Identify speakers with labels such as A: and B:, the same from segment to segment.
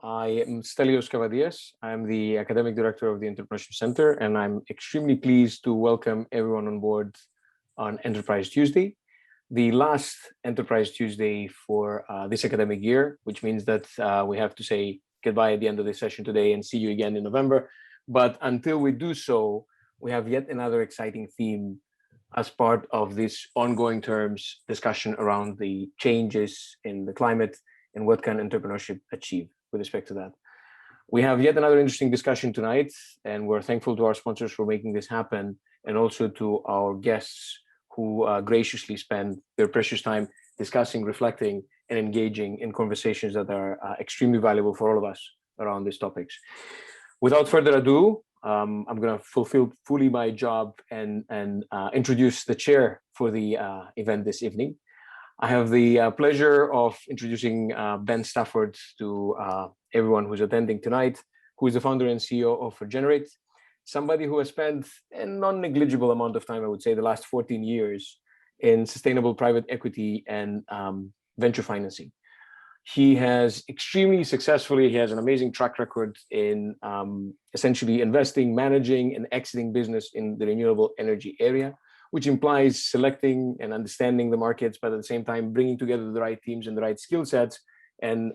A: I am Stelios Cavadias. I'm the Academic Director of the Entrepreneurship Center, and I'm extremely pleased to welcome everyone on board on Enterprise Tuesday, the last Enterprise Tuesday for this academic year, which means that we have to say goodbye at the end of this session today and see you again in November. But until we do so, we have yet another exciting theme as part of this ongoing terms discussion around the changes in the climate and what can entrepreneurship achieve with respect to that. We have yet another interesting discussion tonight, and we're thankful to our sponsors for making this happen, and also to our guests who graciously spend their precious time discussing, reflecting, and engaging in conversations that are extremely valuable for all of us around these topics. Without further ado, I'm going to fulfill fully my job and introduce the chair for the event this evening. I have the pleasure of introducing Ben Stafford to everyone who's attending tonight, who is the founder and CEO of Regenerate, somebody who has spent a non-negligible amount of time, I would say, the last 14 years in sustainable private equity and venture financing. He has extremely successfully, he has an amazing track record in essentially investing, managing, and exiting business in the renewable energy area, which implies selecting and understanding the markets, but at the same time, bringing together the right teams and the right skill sets and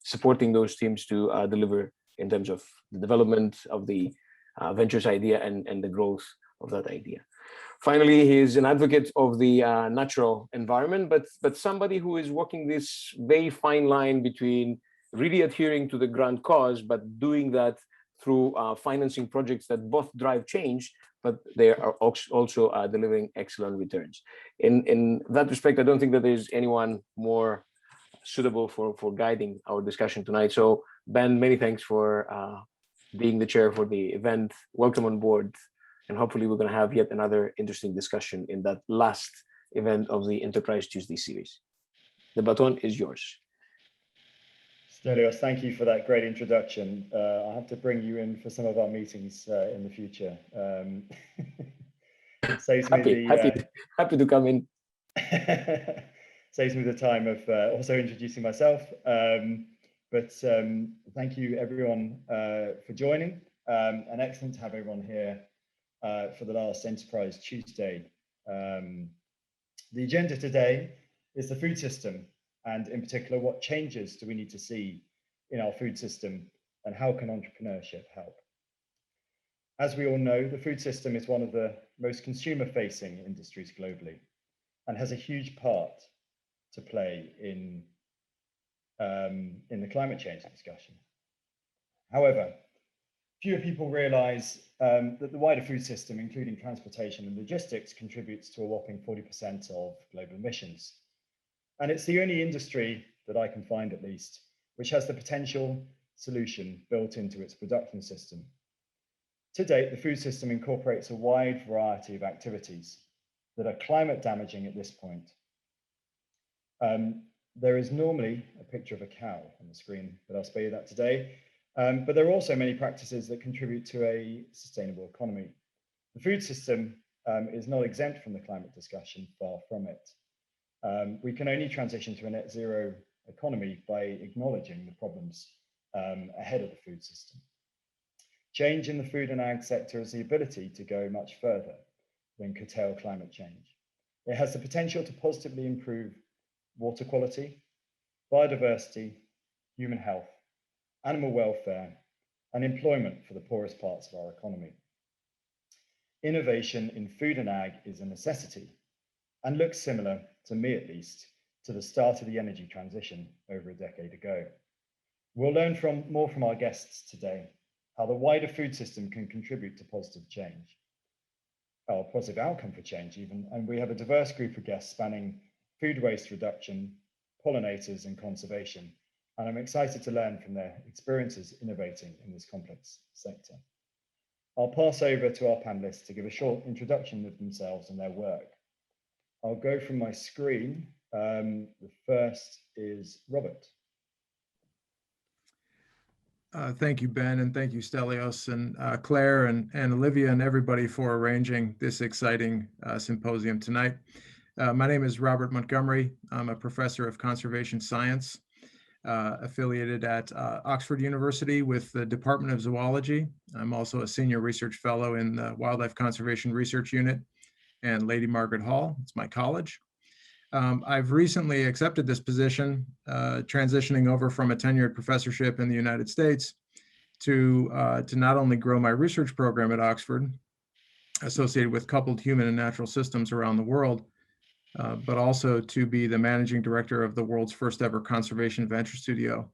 A: supporting those teams to deliver in terms of the development of the ventures idea and the growth of that idea. Finally, he is an advocate of the natural environment, but somebody who is walking this very fine line between really adhering to the grand cause, but doing that through financing projects that both drive change, but they are also delivering excellent returns. In that respect, I don't think that there's anyone more suitable for guiding our discussion tonight. So Ben, many thanks for being the chair for the event. Welcome on board. And hopefully we're going to have yet another interesting discussion in that last event of the Enterprise Tuesday series. The baton is yours.
B: Stelios, thank you for that great introduction. I'll have to bring you in for some of our meetings in the future.
A: Happy to come in.
B: Saves me the time of also introducing myself. But thank you everyone for joining. And excellent to have everyone here for the last Enterprise Tuesday. The agenda today is the food system, and in particular, what changes do we need to see in our food system, and how can entrepreneurship help? As we all know, the food system is one of the most consumer-facing industries globally, and has a huge part to play in the climate change discussion. However, fewer people realize that the wider food system, including transportation and logistics, contributes to a whopping 40% of global emissions. And it's the only industry that I can find, at least, which has the potential solution built into its production system. To date, the food system incorporates a wide variety of activities that are climate damaging at this point. There is normally a picture of a cow on the screen, but I'll spare you that today. But there are also many practices that contribute to a sustainable economy. The food system is not exempt from the climate discussion, far from it. We can only transition to a net zero economy by acknowledging the problems ahead of the food system. Change in the food and ag sector has the ability to go much further than curtail climate change. It has the potential to positively improve water quality, biodiversity, human health, animal welfare, and employment for the poorest parts of our economy. Innovation in food and ag is a necessity, and looks similar, to me at least, to the start of the energy transition over a decade ago. We'll learn more from our guests today, how the wider food system can contribute to positive change, or positive outcome for change even, and we have a diverse group of guests spanning food waste reduction, pollinators, and conservation, and I'm excited to learn from their experiences innovating in this complex sector. I'll pass over to our panelists to give a short introduction of themselves and their work. I'll go from my screen. The first is Robert.
C: Thank you, Ben, and thank you, Stelios, and Claire, and Olivia, and everybody for arranging this exciting symposium tonight. My name is Robert Montgomery. I'm a professor of conservation science affiliated at Oxford University with the Department of Zoology. I'm also a senior research fellow in the Wildlife Conservation Research Unit and Lady Margaret Hall. It's my college. I've recently accepted this position, transitioning over from a tenured professorship in the United States to not only grow my research program at Oxford, associated with coupled human and natural systems around the world, but also to be the managing director of the world's first ever conservation venture studio,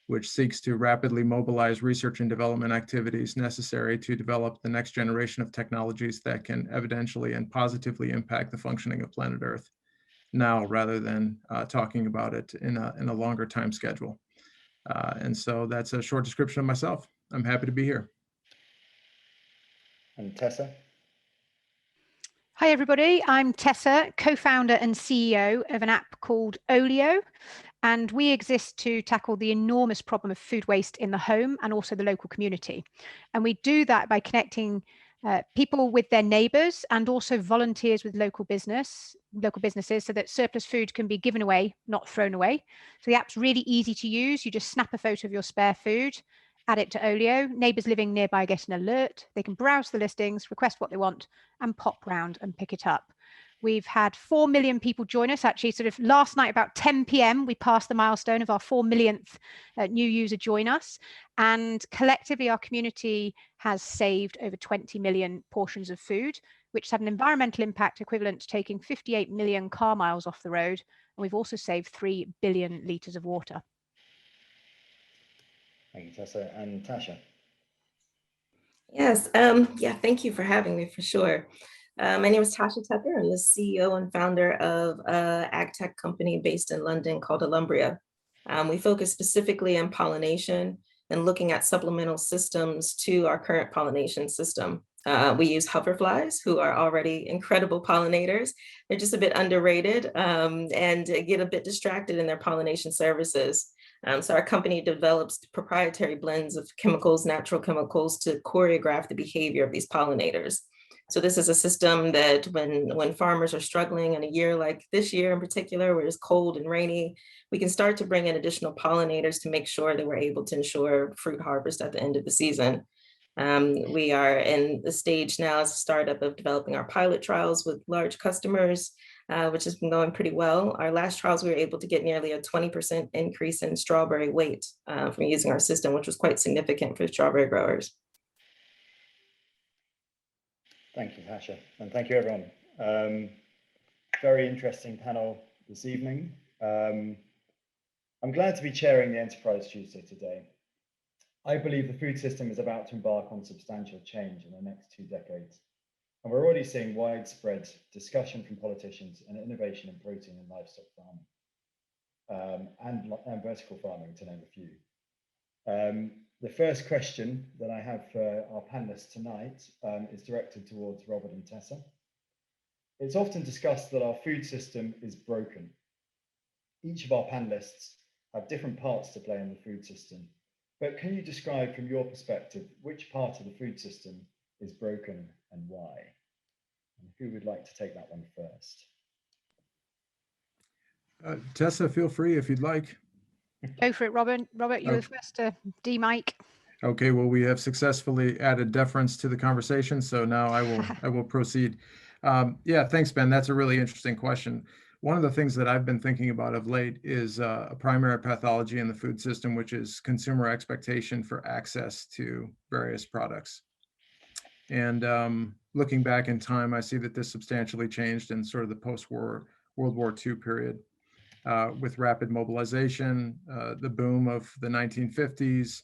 C: which seeks to rapidly mobilize research and development activities necessary to develop the next generation of technologies that can evidentially and positively impact the functioning of planet Earth now, rather than talking about it in a longer time schedule. And so that's a short description of myself. I'm happy to be here.
B: And Tessa?
D: Hi, everybody. I'm Tessa, co-founder and CEO of an app called OLIO, and we exist to tackle the enormous problem of food waste in the home and also the local community. And we do that by connecting people with their neighbours and also volunteers with local businesses so that surplus food can be given away, not thrown away. So the app's really easy to use. You just snap a photo of your spare food, add it to OLIO. Neighbours living nearby get an alert. They can browse the listings, request what they want, and pop round and pick it up. We've had 4 million people join us. Actually, sort of last night, about 10 p.m., we passed the milestone of our 4 millionth new user join us. And collectively, our community has saved over 20 million portions of food, which had an environmental impact equivalent to taking 58 million car miles off the road. And we've also saved 3 billion litres of water.
B: Thank you, Tessa. And Tashia?
E: Yes, yeah, thank you for having me, for sure. My name is Tashia Tucker. I'm the CEO and founder of an ag tech company based in London called Olombria. We focus specifically on pollination and looking at supplemental systems to our current pollination system. We use hoverflies, who are already incredible pollinators. They're just a bit underrated and get a bit distracted in their pollination services. So our company develops proprietary blends of chemicals, natural chemicals, to choreograph the behavior of these pollinators. So this is a system that when farmers are struggling in a year like this year in particular, where it's cold and rainy, we can start to bring in additional pollinators to make sure that we're able to ensure fruit harvest at the end of the season. We are in the stage now as a startup of developing our pilot trials with large customers, which has been going pretty well. Our last trials, we were able to get nearly a 20% increase in strawberry weight from using our system, which was quite significant for strawberry growers.
B: Thank you, Tashia, and thank you, everyone. Very interesting panel this evening. I'm glad to be chairing the Enterprise Tuesday today. I believe the food system is about to embark on substantial change in the next 2 decades. And we're already seeing widespread discussion from politicians and innovation in protein and livestock farming and vertical farming, to name a few. The first question that I have for our panelists tonight is directed towards Robert and Tessa. It's often discussed that our food system is broken. Each of our panelists have different parts to play in the food system, but can you describe from your perspective which part of the food system is broken and why? And who would like to take that one first?
C: Tessa, feel free if you'd like.
D: Go for it, Robert. Robert, you're the first to de-mic.
C: Okay, well, we have successfully added deference to the conversation, so now I will proceed. Yeah, thanks, Ben. That's a really interesting question. One of the things that I've been thinking about of late is a primary pathology in the food system, which is consumer expectation for access to various products. And looking back in time, I see that this substantially changed in sort of the post-war World War II period. With rapid mobilization, the boom of the 1950s,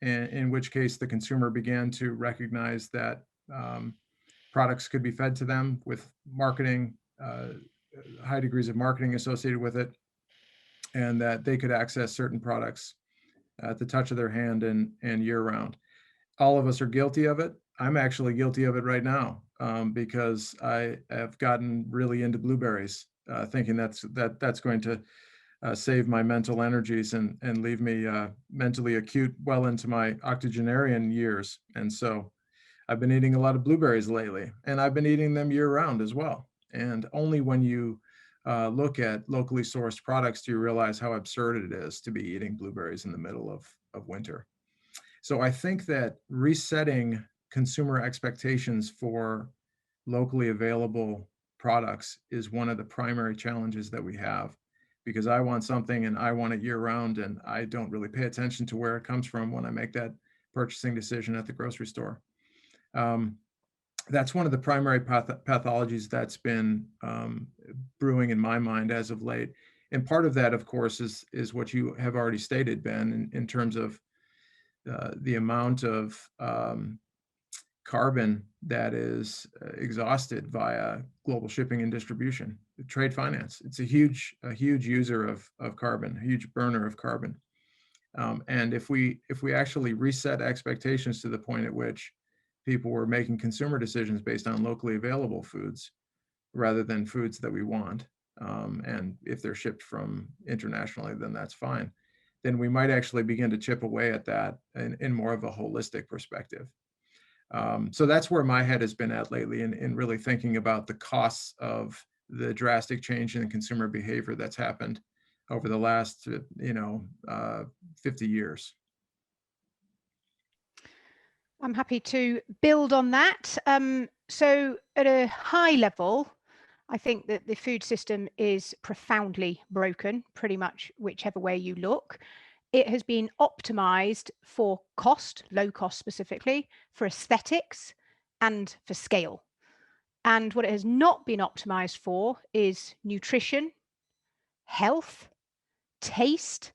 C: in which case the consumer began to recognize that products could be fed to them with marketing, high degrees of marketing associated with it, and that they could access certain products at the touch of their hand and year-round. All of us are guilty of it. I'm actually guilty of it right now because I have gotten really into blueberries, thinking that's going to save my mental energies and leave me mentally acute well into my octogenarian years. And so I've been eating a lot of blueberries lately, and I've been eating them year round as well. And only when you look at locally sourced products, do you realize how absurd it is to be eating blueberries in the middle of winter. So I think that resetting consumer expectations for locally available products is one of the primary challenges that we have, because I want something and I want it year round, and I don't really pay attention to where it comes from when I make that purchasing decision at the grocery store. That's one of the primary pathologies that's been brewing in my mind as of late. And part of that, of course, is what you have already stated, Ben, in terms of the amount of carbon that is exhausted via global shipping and distribution, trade finance. It's a huge user of carbon, a huge burner of carbon. And if we actually reset expectations to the point at which people were making consumer decisions based on locally available foods rather than foods that we want, and if they're shipped from internationally, then that's fine, then we might actually begin to chip away at that in more of a holistic perspective. So that's where my head has been at lately, in really thinking about the costs of the drastic change in consumer behavior that's happened over the last 50 years.
D: I'm happy to build on that. So at a high level, I think that the food system is profoundly broken, pretty much whichever way you look. It has been optimized for cost, low cost specifically, for aesthetics and for scale. And what it has not been optimized for is nutrition, health, taste,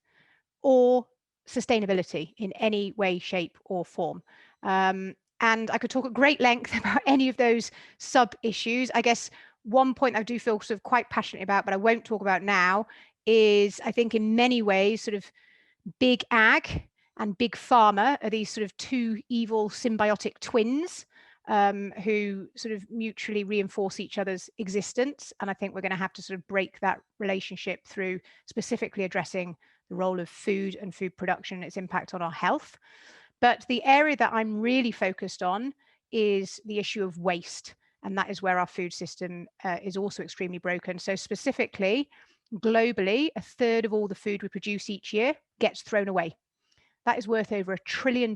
D: or sustainability in any way, shape, or form. And I could talk at great length about any of those sub issues. I guess one point I do feel sort of quite passionate about, but I won't talk about now, is I think in many ways sort of big ag and big pharma are these sort of two evil symbiotic twins who sort of mutually reinforce each other's existence. And I think we're going to have to sort of break that relationship through specifically addressing the role of food and food production and its impact on our health. But the area that I'm really focused on is the issue of waste. And that is where our food system is also extremely broken. So specifically, globally, a third of all the food we produce each year gets thrown away. That is worth over $1 trillion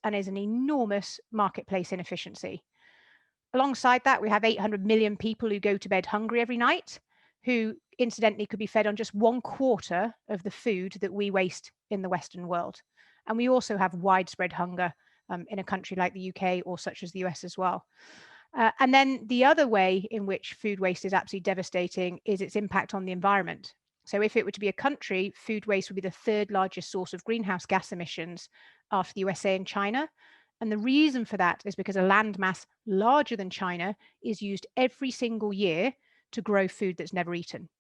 D: and is an enormous marketplace inefficiency. Alongside that, we have 800 million people who go to bed hungry every night, who incidentally could be fed on just 1/4 of the food that we waste in the Western world. And we also have widespread hunger in a country like the UK or such as the US as well. And then the other way in which food waste is absolutely devastating is its impact on the environment. So if it were to be a country, food waste would be the third largest source of greenhouse gas emissions after the USA and China. And the reason for that is because a landmass larger than China is used every single year to grow food that's never eaten.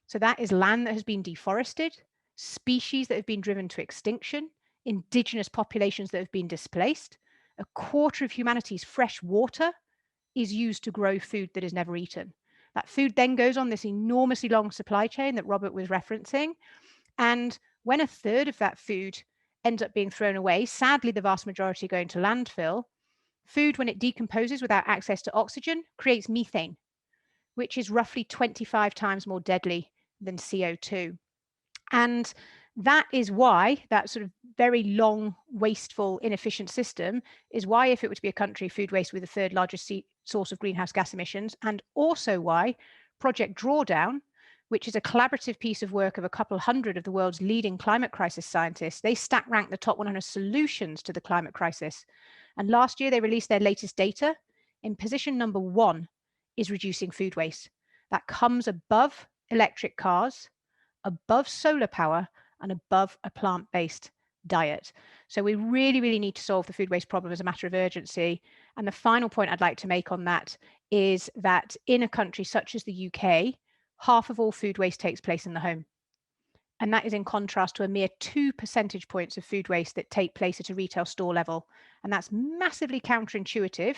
D: So that is land that has been deforested, species that have been driven to extinction, indigenous populations that have been displaced. 1/4 of humanity's fresh water is used to grow food that is never eaten. That food then goes on this enormously long supply chain that Robert was referencing. And when 1/3 of that food ends up being thrown away, sadly, the vast majority go into landfill, food, when it decomposes without access to oxygen, creates methane, which is roughly 25 times more deadly than CO2. And that is why that sort of very long, wasteful, inefficient system is why, if it were to be a country, food waste would be the third largest source of greenhouse gas emissions, and also why Project Drawdown, which is a collaborative piece of work of a couple hundred of the world's leading climate crisis scientists, they stack rank the top 100 solutions to the climate crisis. And last year, they released their latest data. In position number 1 is reducing food waste. That comes above electric cars, above solar power, and above a plant-based diet. So we really, really need to solve the food waste problem as a matter of urgency. And the final point I'd like to make on that is that in a country such as the UK, half of all food waste takes place in the home. And that is in contrast to a mere 2 percentage points of food waste that take place at a retail store level. And that's massively counterintuitive.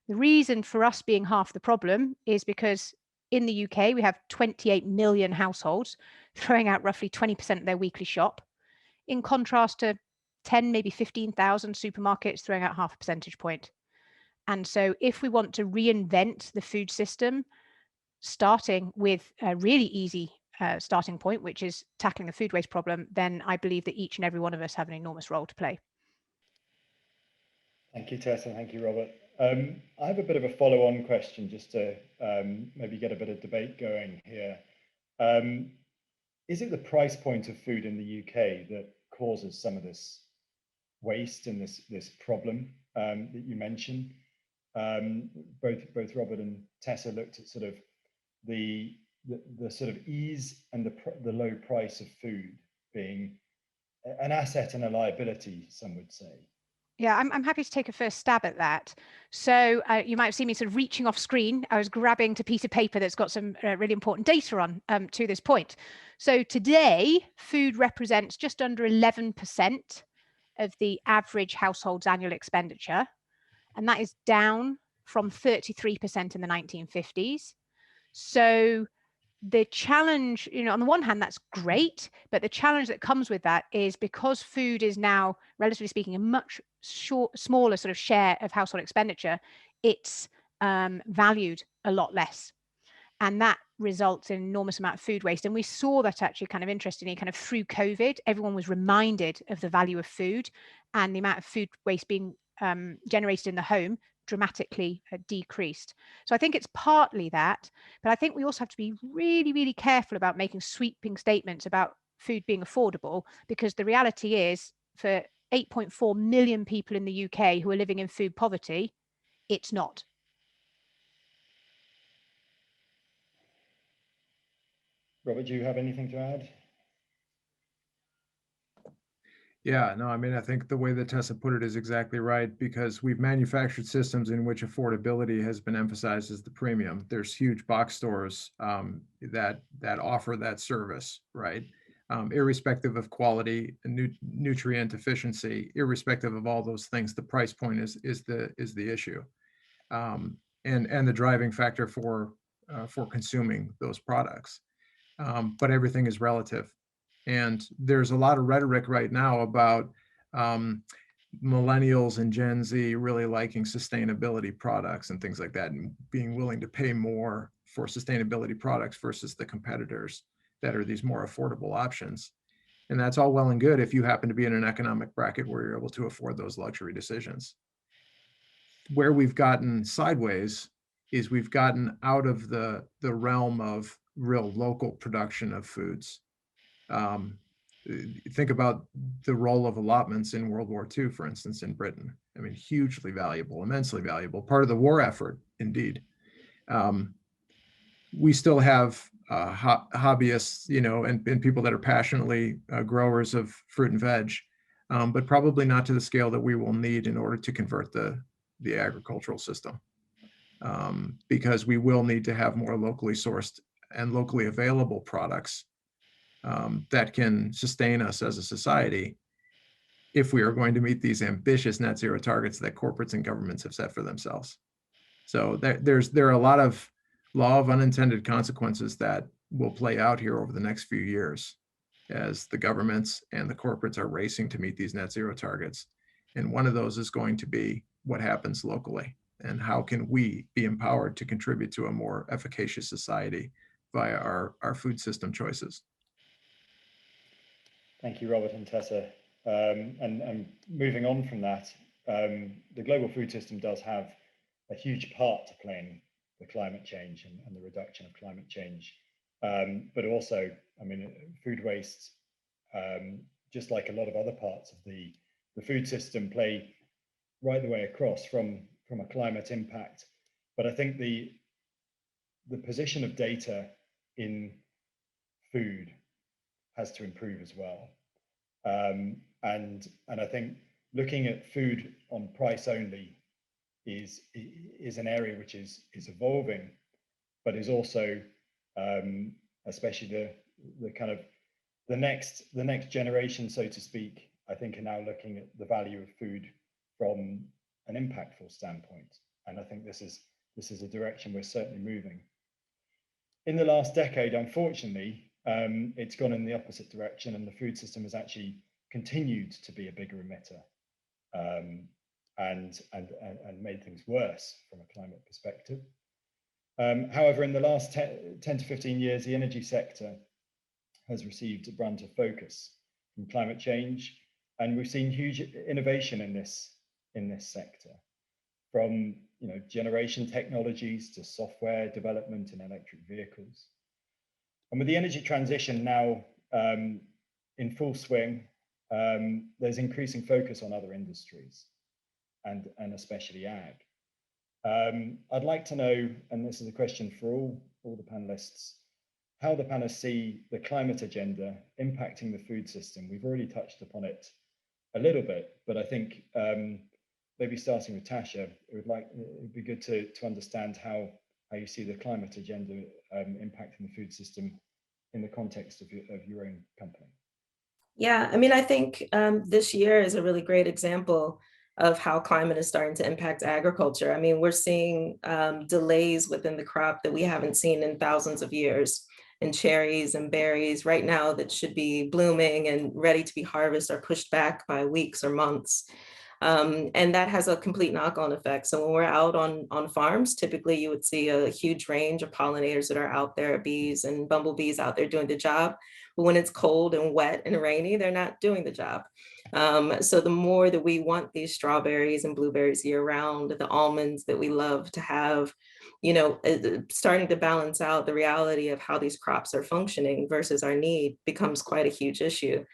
D: The reason for us being half the problem is because in the UK, we have 28 million households throwing out roughly 20% of their weekly shop, in contrast to 10, maybe 15,000 supermarkets throwing out half a percentage point. And so if we want to reinvent the food system, starting with a really easy starting point, which is tackling the food waste problem, then I believe that each and every one of us have an enormous role to play.
B: Thank you, Tessa. Thank you, Robert. I have a bit of a follow-on question just to maybe get a bit of debate going here. Is it the price point of food in the UK that causes some of this waste and this problem that you mentioned? Both Robert and Tessa looked at sort of the sort of ease and the low price of food being an asset and a liability, some would say.
D: Yeah, I'm happy to take a first stab at that. So you might have seen me sort of reaching off screen. I was grabbing a piece of paper that's got some really important data on to this point. So today, food represents just under 11% of the average household's annual expenditure. And that is down from 33% in the 1950s. So the challenge, on the one hand, that's great, but the challenge that comes with that is because food is now, relatively speaking, a much smaller sort of share of household expenditure, it's valued a lot less. And that results in an enormous amount of food waste. And we saw that actually kind of interestingly, kind of through COVID, everyone was reminded of the value of food, and the amount of food waste being generated in the home dramatically decreased. So I think it's partly that, but I think we also have to be really, really careful about making sweeping statements about food being affordable, because the reality is for 8.4 million people in the UK who are living in food poverty, it's not.
B: Robert, do you have anything to add?
C: Yeah, no, I mean, I think the way that Tessa put it is exactly right, because we've manufactured systems in which affordability has been emphasized as the premium. There's huge box stores that offer that service, right? Irrespective of quality and nutrient efficiency, irrespective of all those things, the price point is the issue, and the driving factor for consuming those products. But everything is relative. And there's a lot of rhetoric right now about millennials and Gen Z really liking sustainability products and things like that, and being willing to pay more for sustainability products versus the competitors that are these more affordable options. And that's all well and good if you happen to be in an economic bracket where you're able to afford those luxury decisions. Where we've gotten sideways is we've gotten out of the realm of real local production of foods. Think about the role of allotments in World War II, for instance, in Britain. I mean, hugely valuable, immensely valuable, part of the war effort, indeed. We still have hobbyists, and people that are passionately growers of fruit and veg, but probably not to the scale that we will need in order to convert the agricultural system, because we will need to have more locally sourced and locally available products that can sustain us as a society if we are going to meet these ambitious net zero targets that corporates and governments have set for themselves. So there are a lot of law of unintended consequences that will play out here over the next few years as the governments and the corporates are racing to meet these net zero targets. And one of those is going to be what happens locally, and how can we be empowered to contribute to a more efficacious society via our food system choices.
B: Thank you, Robert and Tessa. And moving on from that, the global food system does have a huge part to play in the climate change and the reduction of climate change. But also, I mean, food waste, just like a lot of other parts of the food system, play right the way across from a climate impact. But I think the position of data in food has to improve as well. And I think looking at food on price only is an area which is evolving, but is also especially the kind of the next generation, so to speak, I think are now looking at the value of food from an impactful standpoint. And I think this is a direction we're certainly moving. In the last decade, unfortunately, it's gone in the opposite direction, and the food system has actually continued to be a bigger emitter, and made things worse from a climate perspective. However, in the last 10 to 15 years, the energy sector has received a brunt of focus from climate change, and we've seen huge innovation in this sector, from generation technologies to software development in electric vehicles. And with the energy transition now in full swing, there's increasing focus on other industries and especially ag. I'd like to know, and this is a question for all the panelists, how the panelists see the climate agenda impacting the food system. We've already touched upon it a little bit, but I think maybe starting with Tashia, it'd be good to understand how you see the climate agenda impacting the food system in the context of your own company.
E: Yeah, I mean, I think this year is a really great example of how climate is starting to impact agriculture. I mean, we're seeing delays within the crop that we haven't seen in thousands of years. And cherries and berries right now that should be blooming and ready to be harvested are pushed back by weeks or months. And that has a complete knock-on effect. So when we're out on farms, typically you would see a huge range of pollinators that are out there, bees and bumblebees out there doing the job. But when it's cold and wet and rainy, they're not doing the job. So the more that we want these strawberries and blueberries year round, the almonds that we love to have, starting to balance out the reality of how these crops are functioning versus our need becomes quite a huge issue.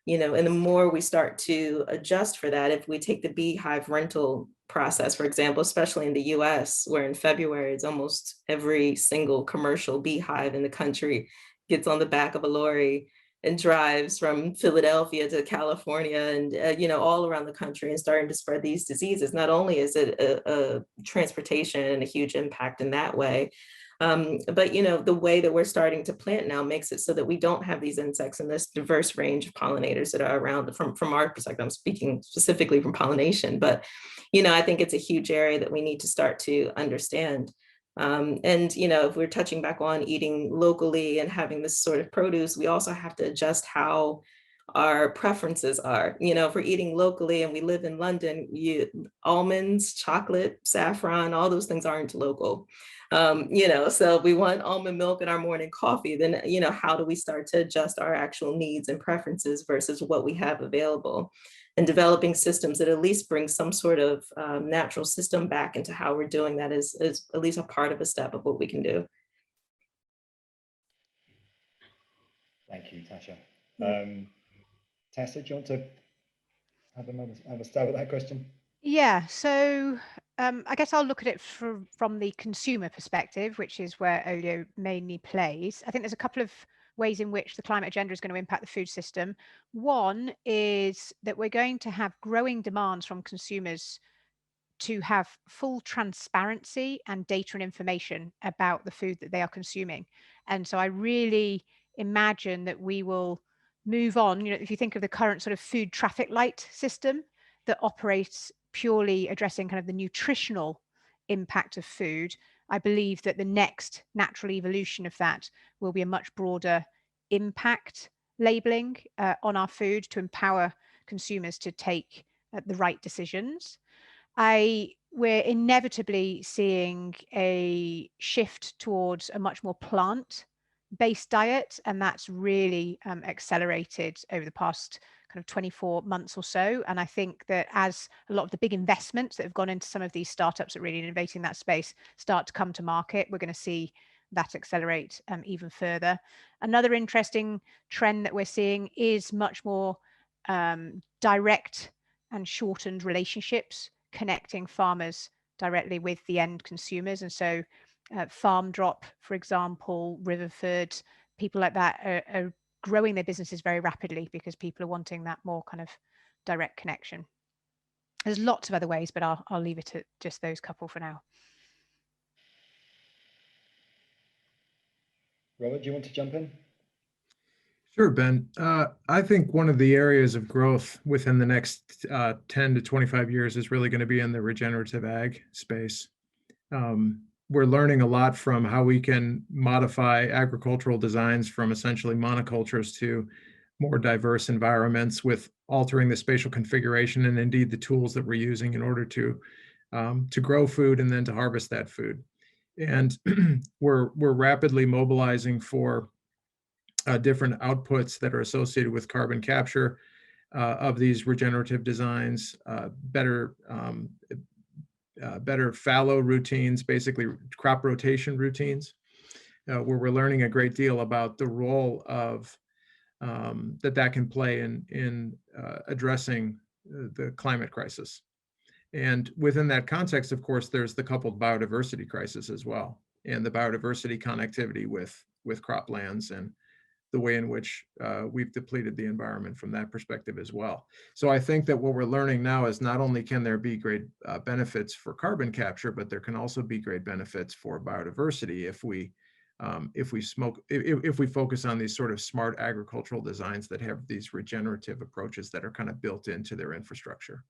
E: And the more we start to adjust for that, if we take the beehive rental process, for example, especially in the US, where in February, it's almost every single commercial beehive in the country gets on the back of a lorry and drives from Philadelphia to California and, all around the country and starting to spread these diseases. Not only is it a transportation and a huge impact in that way, but the way that we're starting to plant now makes it so that we don't have these insects and this diverse range of pollinators that are around from our perspective. I'm speaking specifically from pollination, but I think it's a huge area that we need to start to understand. And if we're touching back on eating locally and having this sort of produce, we also have to adjust how our preferences are. If we're eating locally and we live in London, almonds, chocolate, saffron, all those things aren't local. So we want almond milk in our morning coffee, then, how do we start to adjust our actual needs and preferences versus what we have available? And developing systems that at least bring some sort of natural system back into how we're doing that is at least a part of a step of what we can do.
B: Thank you, Tashia. Tessa, do you want to have a stab at that question?
D: Yeah, so I guess I'll look at it from the consumer perspective, which is where OLIO mainly plays. I think there's a couple of ways in which the climate agenda is going to impact the food system. One is that we're going to have growing demands from consumers to have full transparency and data and information about the food that they are consuming. And so I really imagine that we will move on, if you think of the current sort of food traffic light system that operates purely addressing kind of the nutritional impact of food, I believe that the next natural evolution of that will be a much broader impact labeling on our food to empower consumers to take the right decisions. We're inevitably seeing a shift towards a much more plant-based diet, and that's really accelerated over the past kind of 24 months or so. And I think that as a lot of the big investments that have gone into some of these startups that really innovating that space start to come to market, we're going to see that accelerate even further. Another interesting trend that we're seeing is much more direct and shortened relationships connecting farmers directly with the end consumers. And so Farm Drop, for example, Riverford, people like that are growing their businesses very rapidly because people are wanting that more kind of direct connection. There's lots of other ways, but I'll leave it at just those couple for now.
B: Robert, do you want to jump in?
C: Sure, Ben. I think one of the areas of growth within the next 10 to 25 years is really going to be in the regenerative ag space. We're learning a lot from how we can modify agricultural designs from essentially monocultures to more diverse environments with altering the spatial configuration and indeed the tools that we're using in order to grow food and then to harvest that food. And we're rapidly mobilizing for different outputs that are associated with carbon capture of these regenerative designs, better fallow routines, basically crop rotation routines, where we're learning a great deal about the role of that can play in addressing the climate crisis. And within that context, of course, there's the coupled biodiversity crisis as well, and the biodiversity connectivity with croplands and the way in which we've depleted the environment from that perspective as well. So I think that what we're learning now is not only can there be great benefits for carbon capture, but there can also be great benefits for biodiversity if we focus on these sort of smart agricultural designs that have these regenerative approaches that are kind of built into their infrastructure.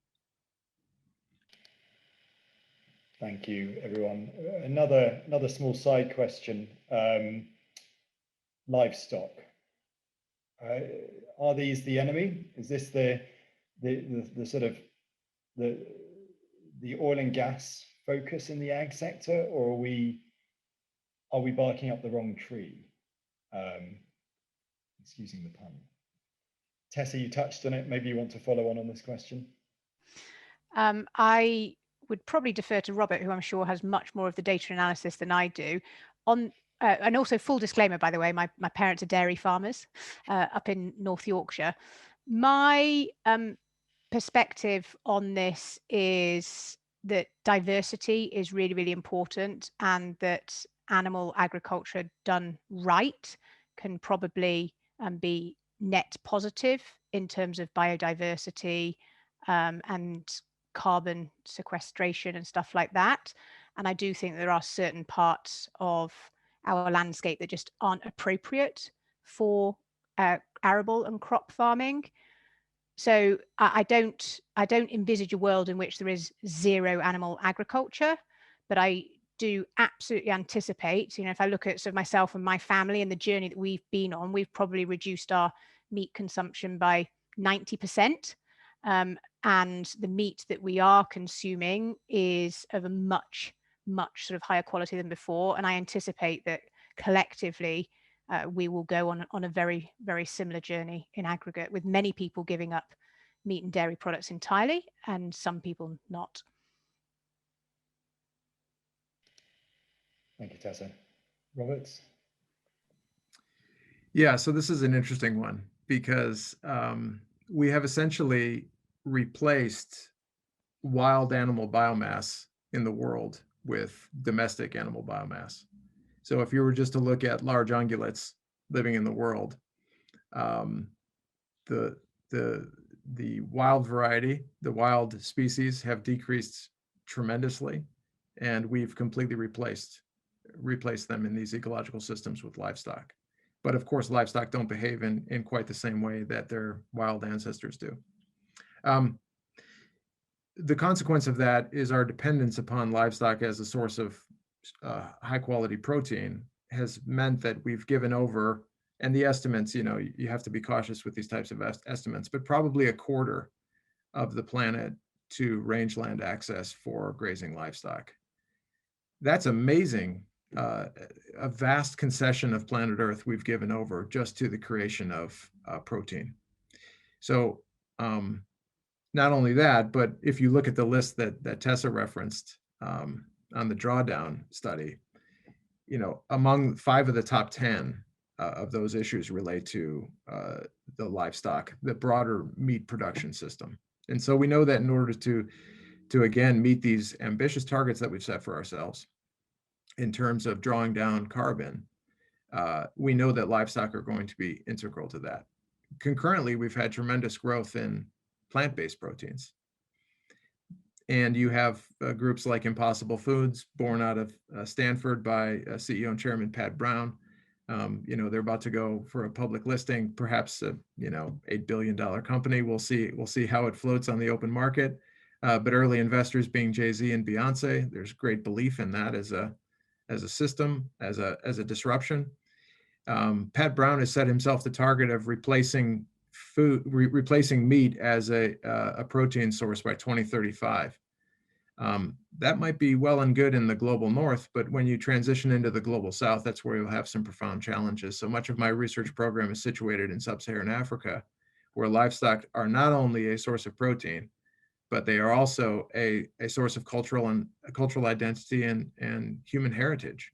B: Thank you, everyone. Another small side question. Livestock. Are these the enemy? Is this the sort of the oil and gas focus in the ag sector, or are we barking up the wrong tree? Excusing the pun. Tessa, you touched on it. Maybe you want to follow on this question.
D: I would probably defer to Robert, who I'm sure has much more of the data analysis than I do. And also, full disclaimer, by the way, my parents are dairy farmers up in North Yorkshire. My perspective on this is that diversity is really, really important, and that animal agriculture done right can probably be net positive in terms of biodiversity and carbon sequestration and stuff like that. And I do think there are certain parts of our landscape that just aren't appropriate for arable and crop farming. So I don't envisage a world in which there is zero animal agriculture, but I do absolutely anticipate, if I look at sort of myself and my family and the journey that we've been on, we've probably reduced our meat consumption by 90%. And the meat that we are consuming is of a much sort of higher quality than before. And I anticipate that collectively we will go on a very, very similar journey in aggregate, with many people giving up meat and dairy products entirely and some people not.
B: Thank you, Tessa. Roberts?
C: Yeah, so this is an interesting one because we have essentially replaced wild animal biomass in the world with domestic animal biomass. So if you were just to look at large ungulates living in the world, the wild variety, the wild species have decreased tremendously, and we've completely replaced them in these ecological systems with livestock. But of course, livestock don't behave in quite the same way that their wild ancestors do. The consequence of that is our dependence upon livestock as a source of high quality protein has meant that we've given over, and the estimates, you have to be cautious with these types of estimates, but probably a quarter of the planet to rangeland access for grazing livestock. That's amazing. A vast concession of planet Earth we've given over just to the creation of protein. So not only that, but if you look at the list that Tessa referenced on the drawdown study, among 5 of the top 10 of those issues relate to the livestock, the broader meat production system. And so we know that in order to again meet these ambitious targets that we've set for ourselves in terms of drawing down carbon, we know that livestock are going to be integral to that. Concurrently, we've had tremendous growth in plant-based proteins. And you have groups like Impossible Foods, born out of Stanford by CEO and Chairman Pat Brown. They're about to go for a public listing, perhaps a $8 billion company. We'll see how it floats on the open market. But early investors being Jay-Z and Beyonce, there's great belief in that as a system, as a disruption. Pat Brown has set himself the target of replacing meat as a protein source by 2035. That might be well and good in the global north, but when you transition into the global south, that's where you'll have some profound challenges. So much of my research program is situated in sub-Saharan Africa, where livestock are not only a source of protein, but they are also a source of cultural identity and human heritage.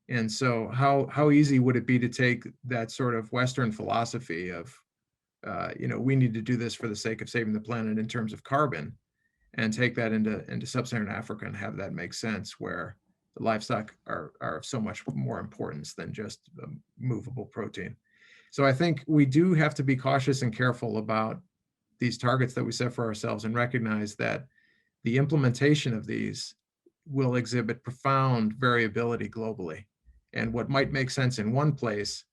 C: And so how easy would it be to take that sort of Western philosophy of, we need to do this for the sake of saving the planet in terms of carbon, and take that into sub-Saharan Africa and have that make sense, where the livestock are of so much more importance than just movable protein. So I think we do have to be cautious and careful about these targets that we set for ourselves, and recognize that the implementation of these will exhibit profound variability globally. And what might make sense in one place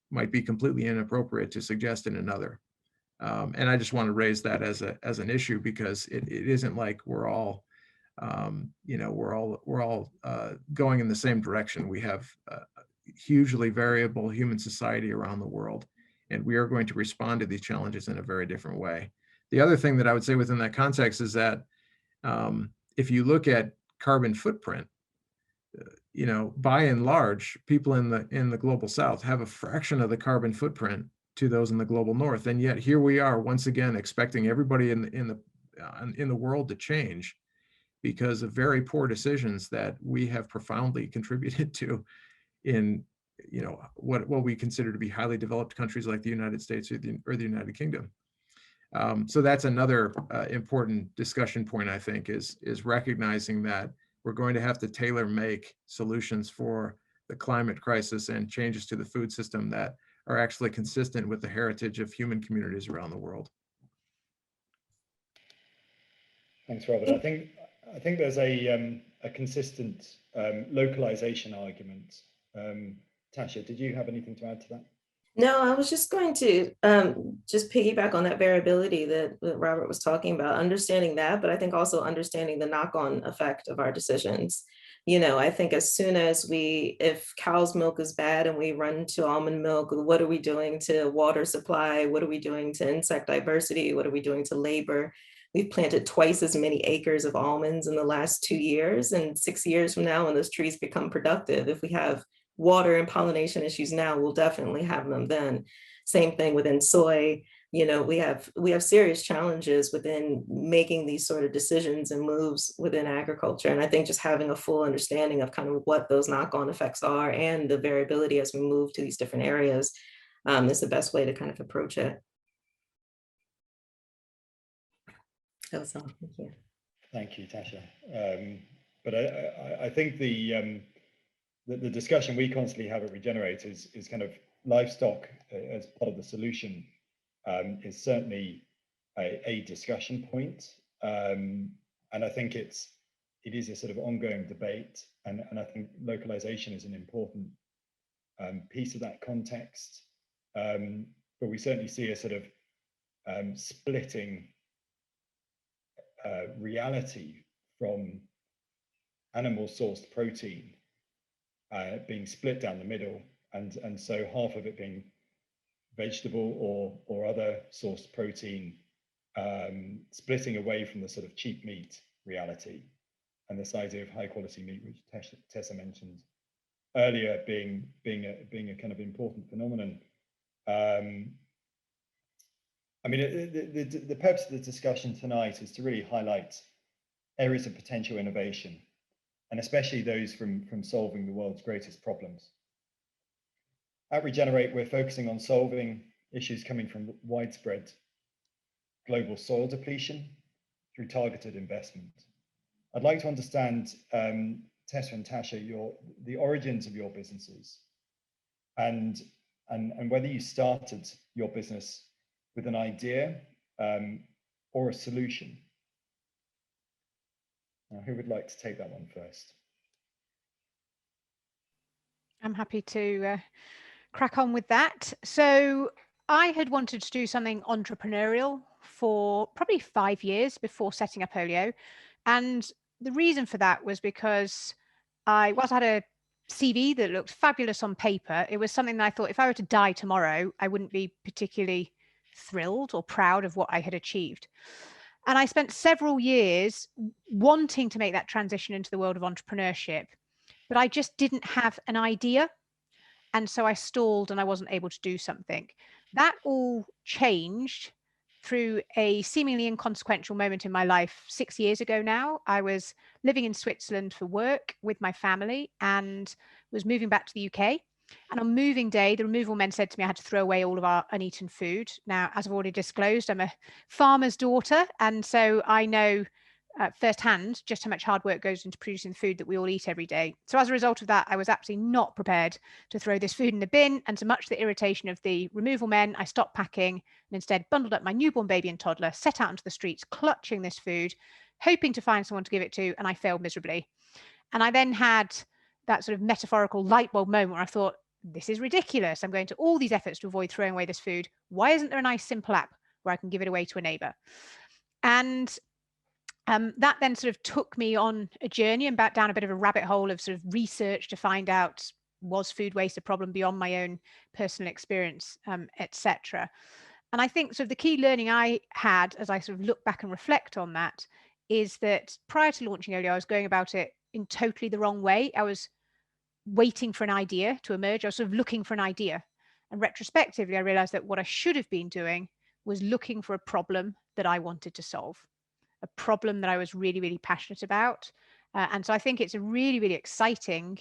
C: might be completely inappropriate to suggest in another. And I just want to raise that as an issue, because it isn't like we're all going in the same direction. We have a hugely variable human society around the world, and we are going to respond to these challenges in a very different way. The other thing that I would say within that context is that if you look at carbon footprint, by and large, people in the global south have a fraction of the carbon footprint to those in the global north, and yet here we are once again expecting everybody in the world to change because of very poor decisions that we have profoundly contributed to in what we consider to be highly developed countries like the United States or the United Kingdom. So that's another important discussion point, I think, is recognizing that we're going to have to tailor make solutions for the climate crisis and changes to the food system that are actually consistent with the heritage of human communities around the world.
B: Thanks, Robert. I think there's a consistent localization argument. Tashia, did you have anything to add to that?
E: No, I was just going to just piggyback on that variability that Robert was talking about, understanding that, but I think also understanding the knock-on effect of our decisions. I think as soon as if cow's milk is bad and we run to almond milk, what are we doing to water supply? What are we doing to insect diversity? What are we doing to labor? We've planted twice as many acres of almonds in the last 2 years, and 6 years from now, when those trees become productive, if we have water and pollination issues now, we'll definitely have them then. Same thing within soy. We have serious challenges within making these sort of decisions and moves within agriculture. And I think just having a full understanding of kind of what those knock-on effects are and the variability as we move to these different areas is the best way to kind of approach it. That was all. Thank you.
B: Thank you, Tashia. But I think the discussion we constantly have at Regenerate is kind of livestock as part of the solution is certainly a discussion point. And I think it is a sort of ongoing debate. And I think localization is an important piece of that context. But we certainly see a sort of splitting reality from animal sourced protein being split down the middle, and so half of it being vegetable or other sourced protein, splitting away from the sort of cheap meat reality, and this idea of high quality meat, which Tessa mentioned earlier, being a kind of important phenomenon. I mean, the purpose of the discussion tonight is to really highlight areas of potential innovation, and especially those from solving the world's greatest problems. At Regenerate, we're focusing on solving issues coming from widespread global soil depletion through targeted investment. I'd like to understand, Tessa and Tashia, the origins of your businesses, and whether you started your business with an idea or a solution. Now, who would like to take that one first?
D: I'm happy to crack on with that. So I had wanted to do something entrepreneurial for probably 5 years before setting up OLIO. And the reason for that was because whilst I had a CV that looked fabulous on paper, it was something that I thought if I were to die tomorrow, I wouldn't be particularly thrilled or proud of what I had achieved. And I spent several years wanting to make that transition into the world of entrepreneurship, but I just didn't have an idea. And so I stalled and I wasn't able to do something. That all changed through a seemingly inconsequential moment in my life 6 years ago now. I was living in Switzerland for work with my family and was moving back to the UK. And on moving day, the removal men said to me I had to throw away all of our uneaten food. Now, as I've already disclosed, I'm a farmer's daughter. And so I know firsthand just how much hard work goes into producing the food that we all eat every day. So as a result of that, I was absolutely not prepared to throw this food in the bin. And to much the irritation of the removal men, I stopped packing and instead bundled up my newborn baby and toddler, set out into the streets, clutching this food, hoping to find someone to give it to, and I failed miserably. And I then had that sort of metaphorical light bulb moment where I thought, this is ridiculous. I'm going to all these efforts to avoid throwing away this food. Why isn't there a nice simple app where I can give it away to a neighbor? And that then sort of took me on a journey and back down a bit of a rabbit hole of sort of research to find out, was food waste a problem beyond my own personal experience, etc. And I think sort of the key learning I had as I sort of look back and reflect on that is that prior to launching OLIO, I was going about it in totally the wrong way. I was waiting for an idea to emerge. I was sort of looking for an idea. And retrospectively, I realized that what I should have been doing was looking for a problem that I wanted to solve, a problem that I was really, really passionate about. And so I think it's a really, really exciting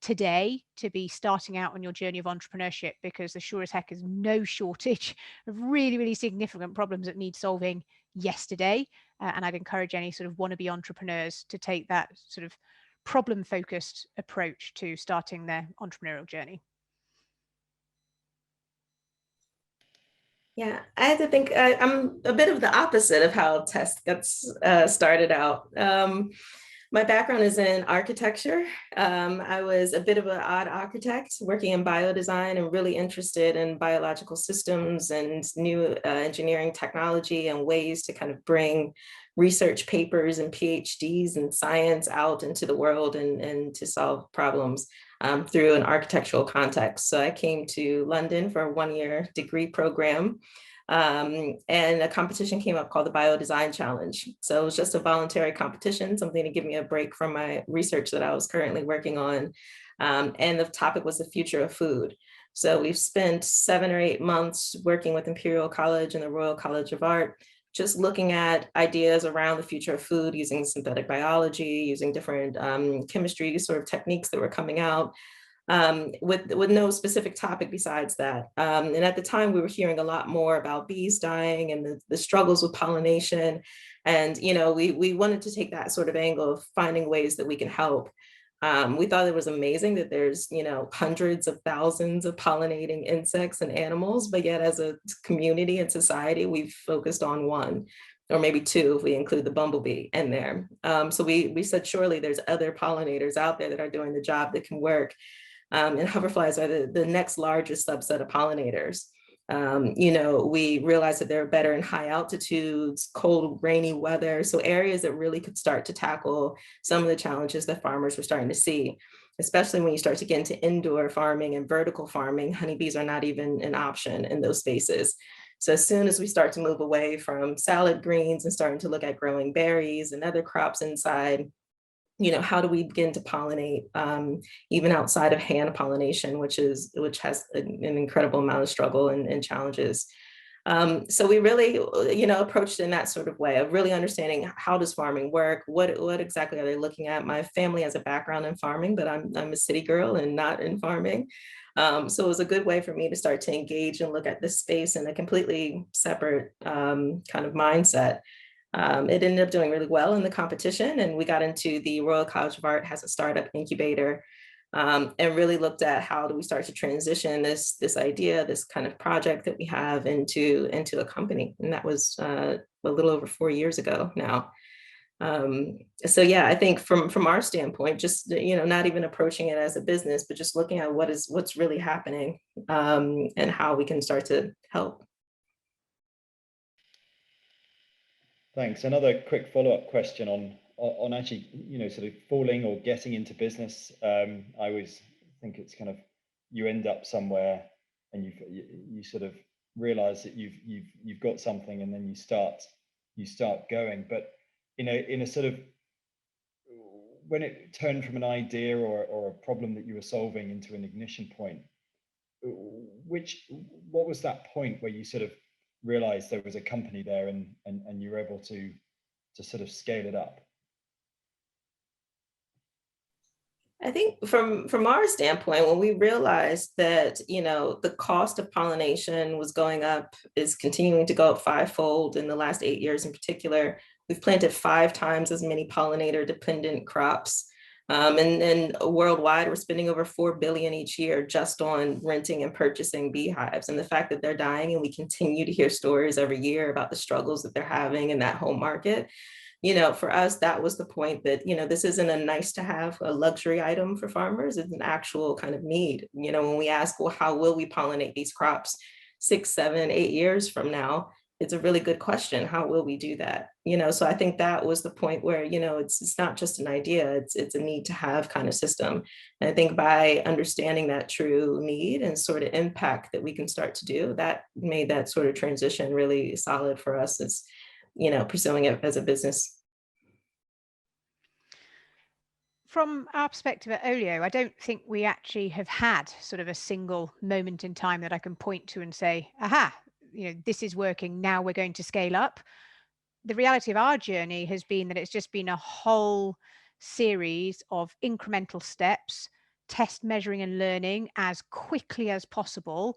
D: today to be starting out on your journey of entrepreneurship, because there sure as heck is no shortage of really, really significant problems that need solving yesterday. And I'd encourage any sort of wannabe entrepreneurs to take that sort of problem-focused approach to starting their entrepreneurial journey.
E: Yeah, I had to think, I'm a bit of the opposite of how Tess gets started out. My background is in architecture. I was a bit of an odd architect working in biodesign and really interested in biological systems and new engineering technology and ways to kind of bring research papers and PhDs and science out into the world and to solve problems through an architectural context. So I came to London for a one-year degree program. And a competition came up called the Biodesign Challenge. So it was just a voluntary competition, something to give me a break from my research that I was currently working on. And the topic was the future of food. So we've spent 7 or 8 months working with Imperial College and the Royal College of Art, just looking at ideas around the future of food using synthetic biology, using different chemistry sort of techniques that were coming out. With no specific topic besides that. And at the time, we were hearing a lot more about bees dying and the struggles with pollination. And, you know, we wanted to take that sort of angle of finding ways that we can help. We thought it was amazing that there's, you know, hundreds of thousands of pollinating insects and animals, but yet as a community and society, we've focused on one, or maybe two if we include the bumblebee in there. So we said, surely there's other pollinators out there that are doing the job that can work. And hoverflies are the next largest subset of pollinators. You know, we realized that they're better in high altitudes, cold, rainy weather. So areas that really could start to tackle some of the challenges that farmers were starting to see, especially when you start to get into indoor farming and vertical farming. Honeybees are not even an option in those spaces. So as soon as we start to move away from salad greens and starting to look at growing berries and other crops inside, you know, how do we begin to pollinate even outside of hand pollination, which has an incredible amount of struggle and challenges. So we really, you know, approached it in that sort of way of really understanding how does farming work? What exactly are they looking at? My family has a background in farming, but I'm a city girl and not in farming. So it was a good way for me to start to engage and look at this space in a completely separate kind of mindset. It ended up doing really well in the competition, and we got into the Royal College of Art has a startup incubator, and really looked at how do we start to transition this idea, this kind of project that we have into a company. And that was a little over 4 years ago now. So yeah, I think from our standpoint, just, you know, not even approaching it as a business, but just looking at what's really happening and how we can start to help.
B: Thanks. Another quick follow-up question on actually, you know, sort of falling or getting into business. I always think it's kind of, you end up somewhere and you sort of realize that you've got something, and then you start you start going. But in a sort of, when it turned from an idea or a problem that you were solving into an ignition point, what was that point where you sort of realized there was a company there and you were able to sort of scale it up?
E: I think from our standpoint, when we realized that, the cost of pollination was going up, is continuing to go up fivefold in the last 8 years in particular. We've planted 5 times as many pollinator dependent crops. And worldwide, we're spending over 4 billion each year just on renting and purchasing beehives. And the fact that they're dying, and we continue to hear stories every year about the struggles that they're having in that home market. For us, that was the point that, this isn't a nice to have, a luxury item for farmers. It's an actual kind of need. When we ask, well, how will we pollinate these crops 6, 7, 8 years from now? It's a really good question. How will we do that? So I think that was the point where, it's not just an idea, it's a need to have kind of system. And I think by understanding that true need and sort of impact that we can start to do, that made that sort of transition really solid for us. It's, pursuing it as a business.
D: From our perspective at OLIO, I don't think we actually have had sort of a single moment in time that I can point to and say, aha, this is working, now we're going to scale up. The reality of our journey has been that it's just been a whole series of incremental steps, test, measuring and learning as quickly as possible.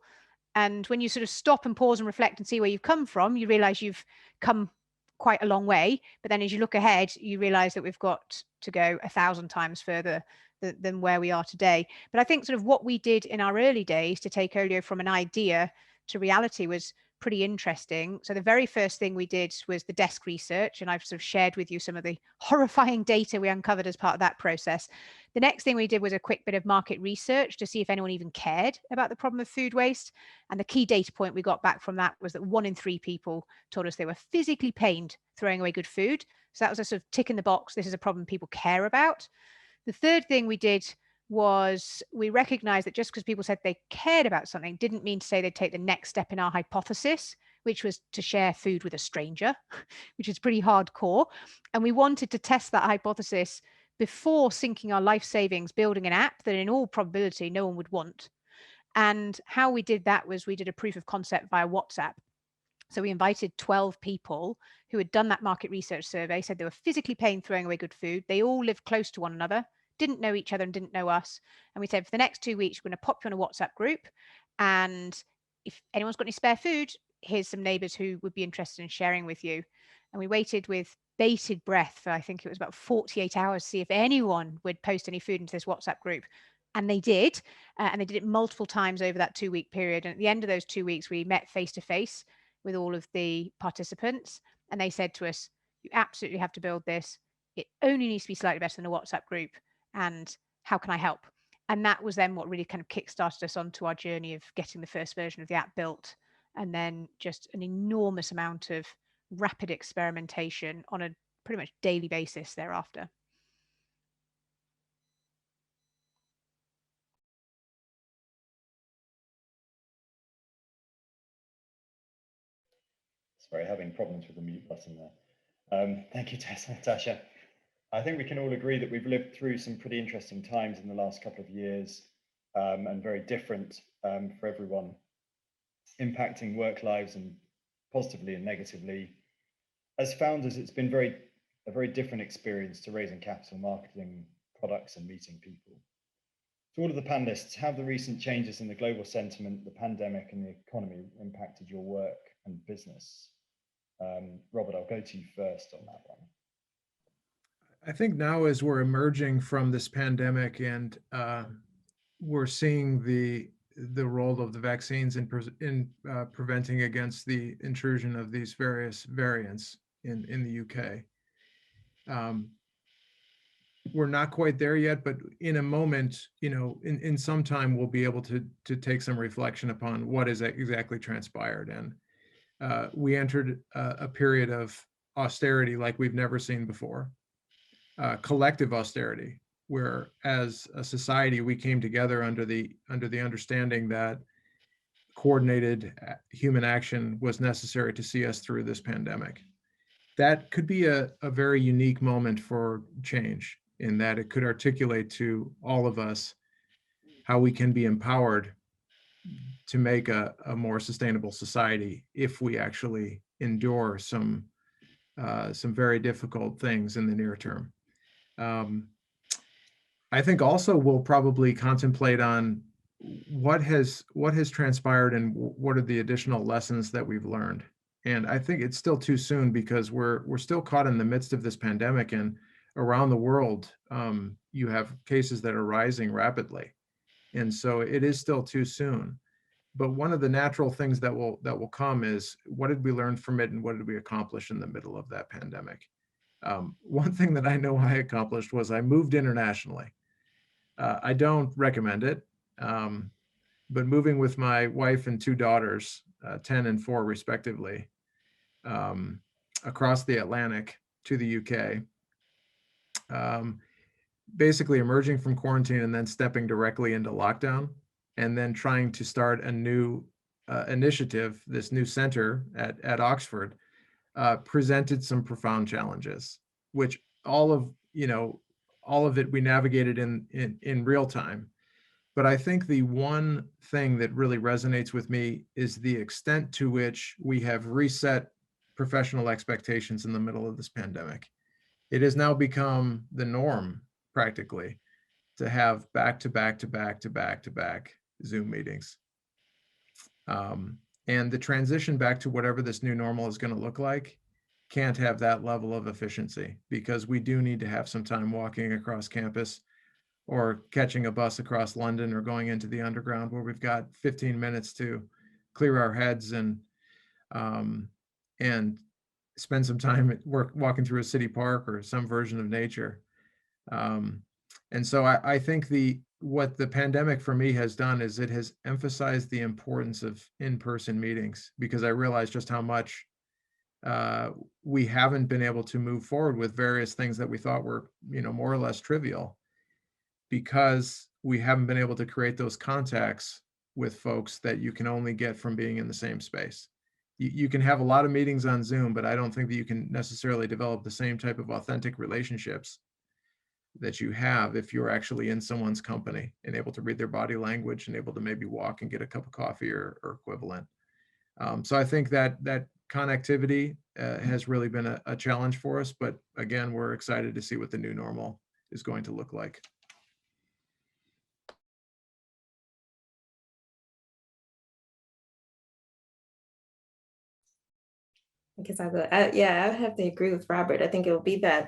D: And when you sort of stop and pause and reflect and see where you've come from, you realize you've come quite a long way. But then as you look ahead, you realize that we've got to go 1,000 times further than where we are today. But I think sort of what we did in our early days to take OLIO from an idea to reality was pretty interesting. So the very first thing we did was the desk research, and I've sort of shared with you some of the horrifying data we uncovered as part of that process. The next thing we did was a quick bit of market research to see if anyone even cared about the problem of food waste. And the key data point we got back from that was that 1 in 3 people told us they were physically pained throwing away good food. So that was a sort of tick in the box. This is a problem people care about. The third thing we did was we recognized that just because people said they cared about something didn't mean to say they'd take the next step in our hypothesis, which was to share food with a stranger, which is pretty hardcore. And we wanted to test that hypothesis before sinking our life savings building an app that in all probability no one would want. And how we did that was we did a proof of concept via WhatsApp. So we invited 12 people who had done that market research survey, said they were physically pained throwing away good food. They all lived close to one another, didn't know each other and didn't know us. And we said, for the next 2 weeks, we're going to pop you on a WhatsApp group. And if anyone's got any spare food, here's some neighbors who would be interested in sharing with you. And we waited with bated breath for, I think it was about 48 hours, to see if anyone would post any food into this WhatsApp group. And they did. And they did it multiple times over that 2-week period. And at the end of those 2 weeks, we met face to face with all of the participants. And they said to us, you absolutely have to build this. It only needs to be slightly better than a WhatsApp group. And how can I help? And that was then what really kind of kickstarted us onto our journey of getting the first version of the app built. And then just an enormous amount of rapid experimentation on a pretty much daily basis thereafter.
B: Sorry, having problems with the mute button there. Thank you, Tessa, Tasha. I think we can all agree that we've lived through some pretty interesting times in the last couple of years, and very different for everyone, impacting work lives and positively and negatively. As founders, it's been a very different experience to raising capital, marketing products and meeting people. To all of the panelists, how have the recent changes in the global sentiment, the pandemic and the economy impacted your work and business? Robert, I'll go to you first on that one.
C: I think now as we're emerging from this pandemic and we're seeing the role of the vaccines in preventing against the intrusion of these various variants in the UK. We're not quite there yet, but in a moment, in some time, we'll be able to take some reflection upon what is exactly transpired. And we entered a period of austerity like we've never seen before. Collective austerity, where as a society we came together under the understanding that coordinated human action was necessary to see us through this pandemic. that could be a very unique moment for change, in that it could articulate to all of us how we can be empowered to make a more sustainable society if we actually endure some very difficult things in the near term. I think also we'll probably contemplate on what has transpired and what are the additional lessons that we've learned. And I think it's still too soon, because we're still caught in the midst of this pandemic, and around the world, you have cases that are rising rapidly. And so it is still too soon. But one of the natural things that will come is, what did we learn from it, and what did we accomplish in the middle of that pandemic? One thing that I know I accomplished was I moved internationally. I don't recommend it, but moving with my wife and 2 daughters, 10 and 4 respectively, across the Atlantic to the UK, basically emerging from quarantine and then stepping directly into lockdown, and then trying to start a new initiative, this new center at Oxford, presented some profound challenges, which all of it we navigated in real time. But I think the one thing that really resonates with me is the extent to which we have reset professional expectations in the middle of this pandemic. It has now become the norm, practically, to have back-to-back Zoom meetings. And the transition back to whatever this new normal is going to look like can't have that level of efficiency, because we do need to have some time walking across campus, or catching a bus across London, or going into the underground, where we've got 15 minutes to clear our heads and spend some time walking through a city park or some version of nature. And so I think what the pandemic for me has done is it has emphasized the importance of in-person meetings, because I realized just how much we haven't been able to move forward with various things that we thought were, more or less trivial, because we haven't been able to create those contacts with folks that you can only get from being in the same space. You can have a lot of meetings on Zoom, but I don't think that you can necessarily develop the same type of authentic relationships that you have if you're actually in someone's company and able to read their body language and able to maybe walk and get a cup of coffee or equivalent. So I think that connectivity has really been a challenge for us, but again, we're excited to see what the new normal is going to look like.
E: Because I would have to agree with Robert. I think it will be the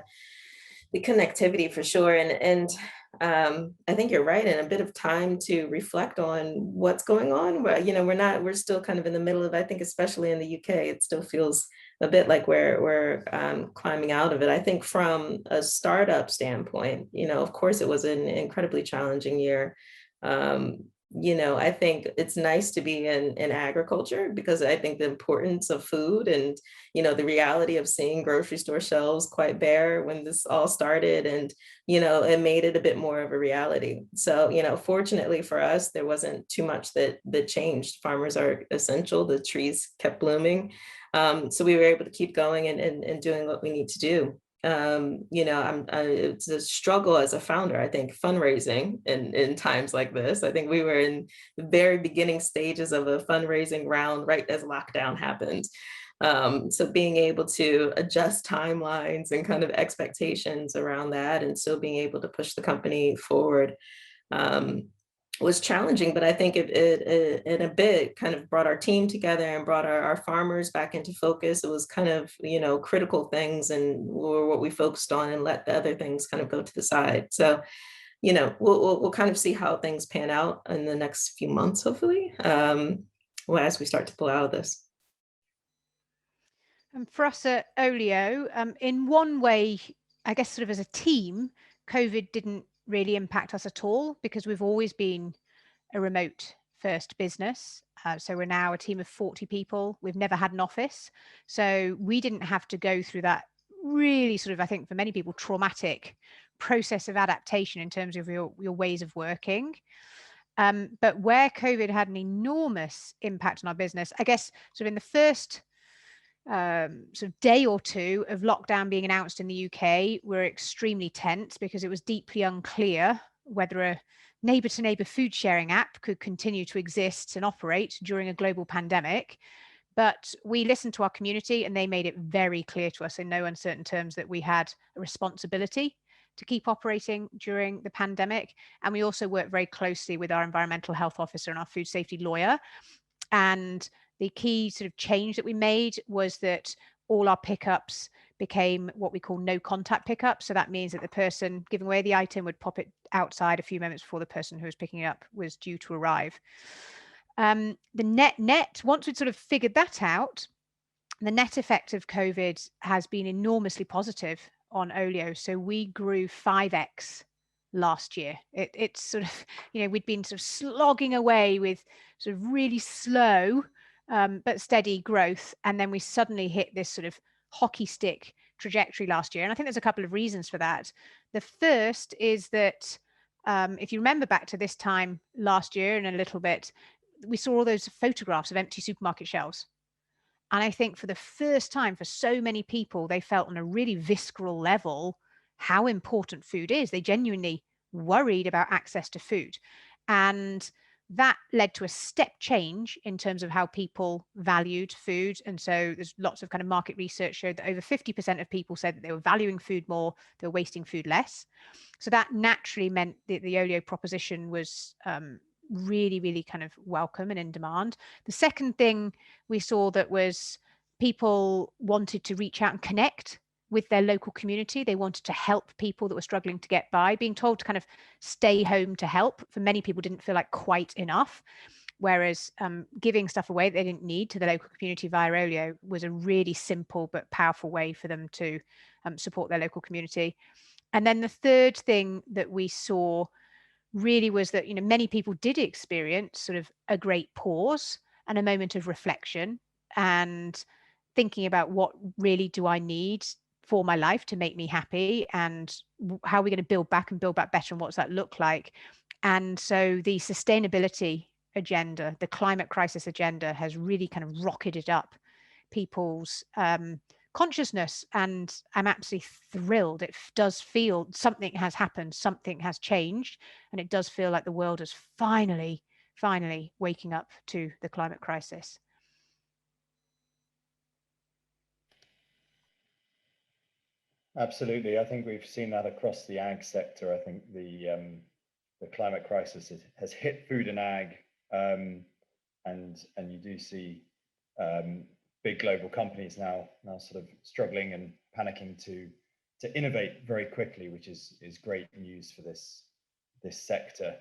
E: connectivity for sure. And I think you're right, and a bit of time to reflect on what's going on. We're still kind of in the middle of, I think, especially in the UK, it still feels a bit like we're climbing out of it. I think from a startup standpoint, of course, it was an incredibly challenging year. I think it's nice to be in agriculture, because I think the importance of food and, the reality of seeing grocery store shelves quite bare when this all started, and, it made it a bit more of a reality. So, fortunately for us, there wasn't too much that changed. Farmers are essential. The trees kept blooming. So we were able to keep going and doing what we need to do. It's a struggle as a founder, I think, fundraising in times like this. I think we were in the very beginning stages of a fundraising round right as lockdown happened. So being able to adjust timelines and kind of expectations around that, and still being able to push the company forward, was challenging, but I think it in a bit kind of brought our team together and brought our farmers back into focus. It was kind of, critical things, and were what we focused on, and let the other things kind of go to the side. So, we'll kind of see how things pan out in the next few months, hopefully, as we start to pull out of this.
D: For us at OLIO, in one way, I guess sort of as a team, COVID didn't really impact us at all, because we've always been a remote first business. So we're now a team of 40 people. We've never had an office. So we didn't have to go through that really sort of, I think for many people, traumatic process of adaptation in terms of your ways of working. But where COVID had an enormous impact on our business, I guess sort of in the sort of day or two of lockdown being announced in the UK were extremely tense, because it was deeply unclear whether a neighbour to neighbour food sharing app could continue to exist and operate during a global pandemic. But we listened to our community, and they made it very clear to us in no uncertain terms that we had a responsibility to keep operating during the pandemic. And we also worked very closely with our environmental health officer and our food safety lawyer. And the key sort of change that we made was that all our pickups became what we call no contact pickups. So that means that the person giving away the item would pop it outside a few moments before the person who was picking it up was due to arrive. The net, once we'd sort of figured that out, the net effect of COVID has been enormously positive on OLIO. So we grew 5x last year. It's sort of, we'd been sort of slogging away with sort of really slow but steady growth. And then we suddenly hit this sort of hockey stick trajectory last year. And I think there's a couple of reasons for that. The first is that if you remember back to this time last year and a little bit, we saw all those photographs of empty supermarket shelves. And I think for the first time for so many people, they felt on a really visceral level how important food is. They genuinely worried about access to food. And that led to a step change in terms of how people valued food. And so there's lots of kind of market research showed that over 50% of people said that they were valuing food more, they were wasting food less. So that naturally meant that the OLIO proposition was really, really kind of welcome and in demand. The second thing we saw that was people wanted to reach out and connect with their local community. They wanted to help people that were struggling to get by. Being told to kind of stay home to help, for many people, didn't feel like quite enough. Whereas giving stuff away that they didn't need to the local community via OLIO was a really simple but powerful way for them to support their local community. And then the third thing that we saw really was that, many people did experience sort of a great pause and a moment of reflection and thinking about what really do I need for my life to make me happy, and how are we going to build back better, and what's that look like? And so the sustainability agenda, the climate crisis agenda, has really kind of rocketed up people's consciousness, and I'm absolutely thrilled. It does feel something has happened, something has changed, and it does feel like the world is finally waking up to the climate crisis.
B: Absolutely. I think we've seen that across the ag sector. I think the climate crisis has hit food and ag, and you do see big global companies now sort of struggling and panicking to innovate very quickly, which is great news for this sector.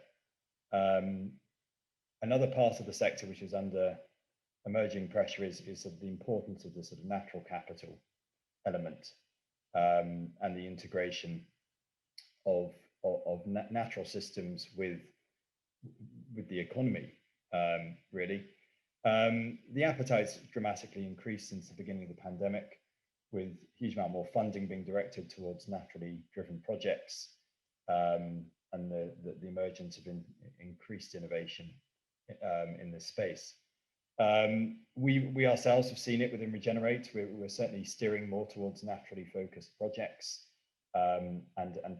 B: Another part of the sector which is under emerging pressure is the importance of the sort of natural capital element, and the integration of natural systems with the economy, really. The appetite's dramatically increased since the beginning of the pandemic, with a huge amount more funding being directed towards naturally driven projects, and the emergence of increased innovation in this space. We ourselves have seen it within Regenerate. We're certainly steering more towards naturally focused projects, and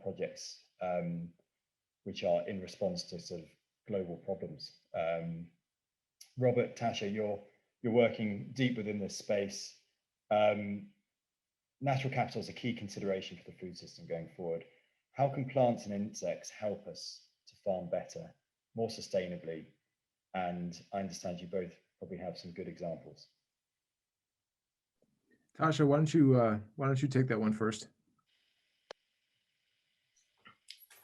B: projects which are in response to sort of global problems. Robert, Tasha, you're working deep within this space. Natural capital is a key consideration for the food system going forward. How can plants and insects help us to farm better, more sustainably? And I understand you both probably have some good examples.
C: Tasha, why don't you take that one first?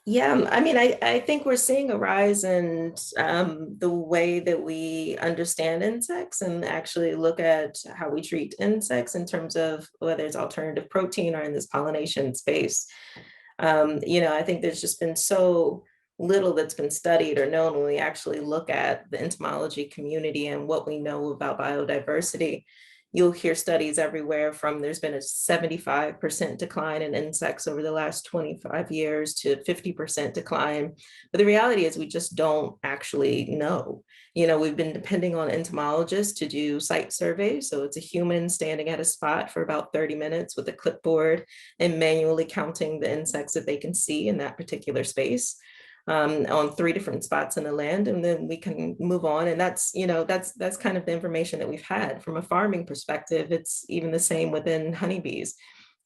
E: Yeah, I mean, I think we're seeing a rise in the way that we understand insects and actually look at how we treat insects in terms of whether it's alternative protein or in this pollination space. I think there's just been so little that's been studied or known when we actually look at the entomology community and what we know about biodiversity. you'll hear studies everywhere from there's been a 75% decline in insects over the last 25 years to 50% decline. But the reality is we just don't actually know. You know, we've been depending on entomologists to do site surveys. So it's a human standing at a spot for about 30 minutes with a clipboard and manually counting the insects that they can see in that particular space. On 3 different spots in the land, and then we can move on. And that's, you know, that's kind of the information that we've had. From a farming perspective, it's even the same within honeybees.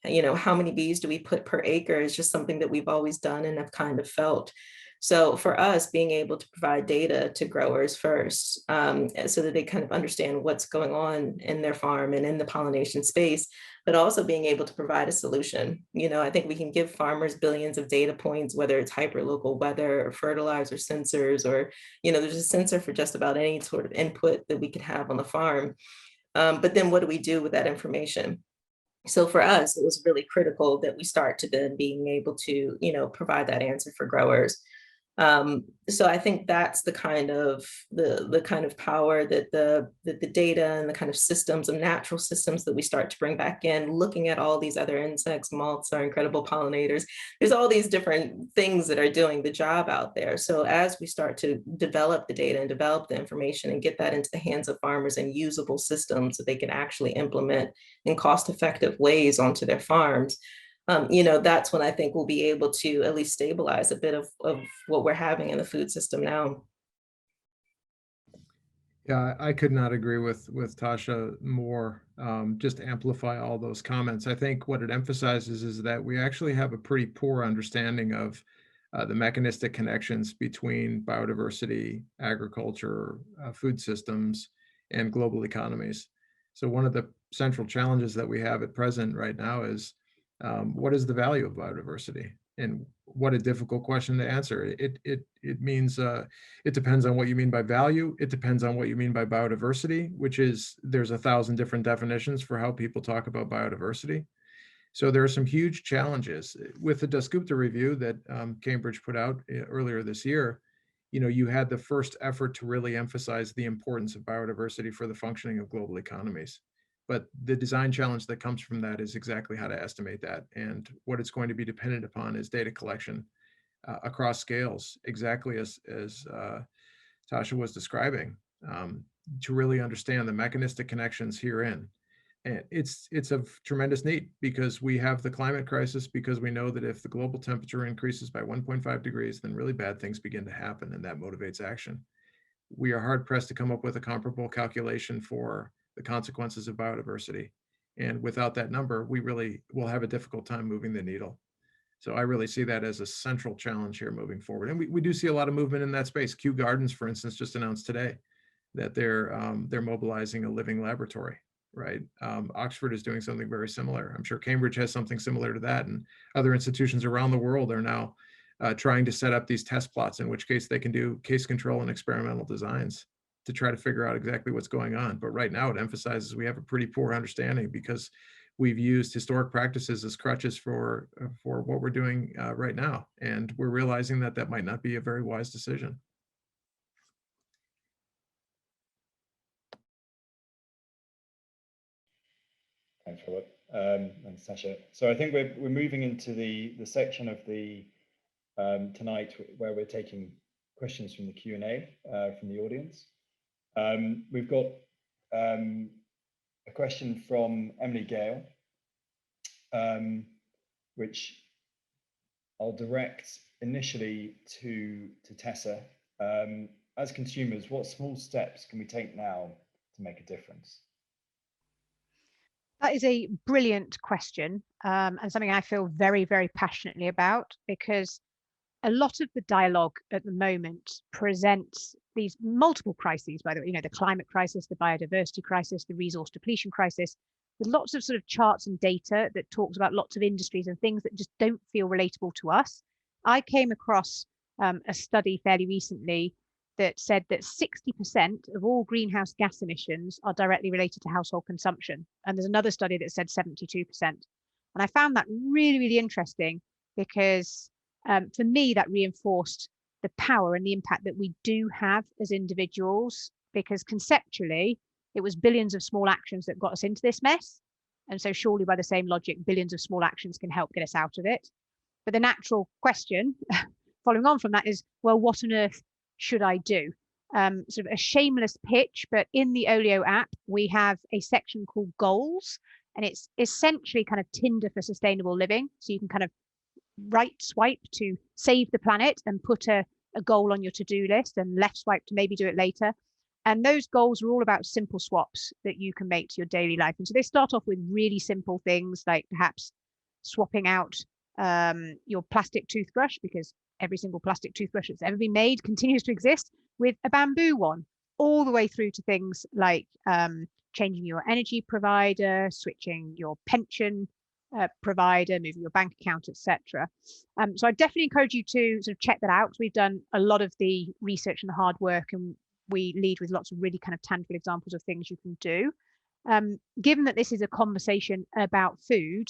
E: You know, how many bees do we put per acre is just something that we've always done and have kind of felt. So for us, being able to provide data to growers first, so that they kind of understand what's going on in their farm and in the pollination space, but also being able to provide a solution. You know, I think we can give farmers billions of data points, whether it's hyperlocal weather or fertilizer sensors, or, you know, there's a sensor for just about any sort of input that we could have on the farm. But then what do we do with that information? So for us, it was really critical that we start to then being able to, you know, provide that answer for growers. So I think that's the kind of power that the data and the kind of systems and natural systems that we start to bring back in, looking at all these other insects. Moths are incredible pollinators. There's all these different things that are doing the job out there. So as we start to develop the data and develop the information and get that into the hands of farmers and usable systems that they can actually implement in cost-effective ways onto their farms, you know, that's when I think we'll be able to at least stabilize a bit of what we're having in the food system now.
C: Yeah, I could not agree with Tasha more. Just amplify all those comments. I think what it emphasizes is that we actually have a pretty poor understanding of the mechanistic connections between biodiversity, agriculture, food systems, and global economies. So one of the central challenges that we have at present right now is what is the value of biodiversity? And what a difficult question to answer. It means it depends on what you mean by value. It depends on what you mean by biodiversity, which is there's 1,000 different definitions for how people talk about biodiversity. So there are some huge challenges with the Dasgupta review that Cambridge put out earlier this year. You know, you had the first effort to really emphasize the importance of biodiversity for the functioning of global economies. But the design challenge that comes from that is exactly how to estimate that. And what it's going to be dependent upon is data collection across scales, exactly as Tasha was describing, to really understand the mechanistic connections herein. And it's of tremendous need because we have the climate crisis, because we know that if the global temperature increases by 1.5 degrees, then really bad things begin to happen, and that motivates action. We are hard pressed to come up with a comparable calculation for the consequences of biodiversity. And without that number, we really will have a difficult time moving the needle. So I really see that as a central challenge here moving forward. And we do see a lot of movement in that space. Kew Gardens, for instance, just announced today that they're mobilizing a living laboratory, right? Oxford is doing something very similar. I'm sure Cambridge has something similar to that. And other institutions around the world are now trying to set up these test plots, in which case they can do case control and experimental designs to try to figure out exactly what's going on. But right now it emphasizes we have a pretty poor understanding because we've used historic practices as crutches for what we're doing right now. And we're realizing that that might not be a very wise decision.
B: Thanks, Robert. And Tashia. So I think we're moving into the section of the tonight where we're taking questions from the Q&A from the audience. We've got a question from Emily Gale, which I'll direct initially to Tessa. As consumers, what small steps can we take now to make a difference?
D: That is a brilliant question, and something I feel very, very passionately about, because a lot of the dialogue at the moment presents these multiple crises, by the way, you know, the climate crisis, the biodiversity crisis, the resource depletion crisis, with lots of sort of charts and data that talks about lots of industries and things that just don't feel relatable to us. I came across a study fairly recently that said that 60% of all greenhouse gas emissions are directly related to household consumption. And there's another study that said 72%. And I found that really, really interesting because for me, that reinforced the power and the impact that we do have as individuals, because conceptually, it was billions of small actions that got us into this mess. And so surely by the same logic, billions of small actions can help get us out of it. But the natural question following on from that is, well, what on earth should I do? Sort of a shameless pitch, but in the OLIO app, we have a section called goals, and it's essentially kind of Tinder for sustainable living. So you can kind of right swipe to save the planet and put a goal on your to-do list, and left swipe to maybe do it later. And those goals are all about simple swaps that you can make to your daily life. And so they start off with really simple things, like perhaps swapping out your plastic toothbrush, because every single plastic toothbrush that's ever been made continues to exist, with a bamboo one, all the way through to things like changing your energy provider, switching your pension provider, moving your bank account, etc. So I definitely encourage you to sort of check that out. We've done a lot of the research and the hard work, and we lead with lots of really kind of tangible examples of things you can do. Given that this is a conversation about food,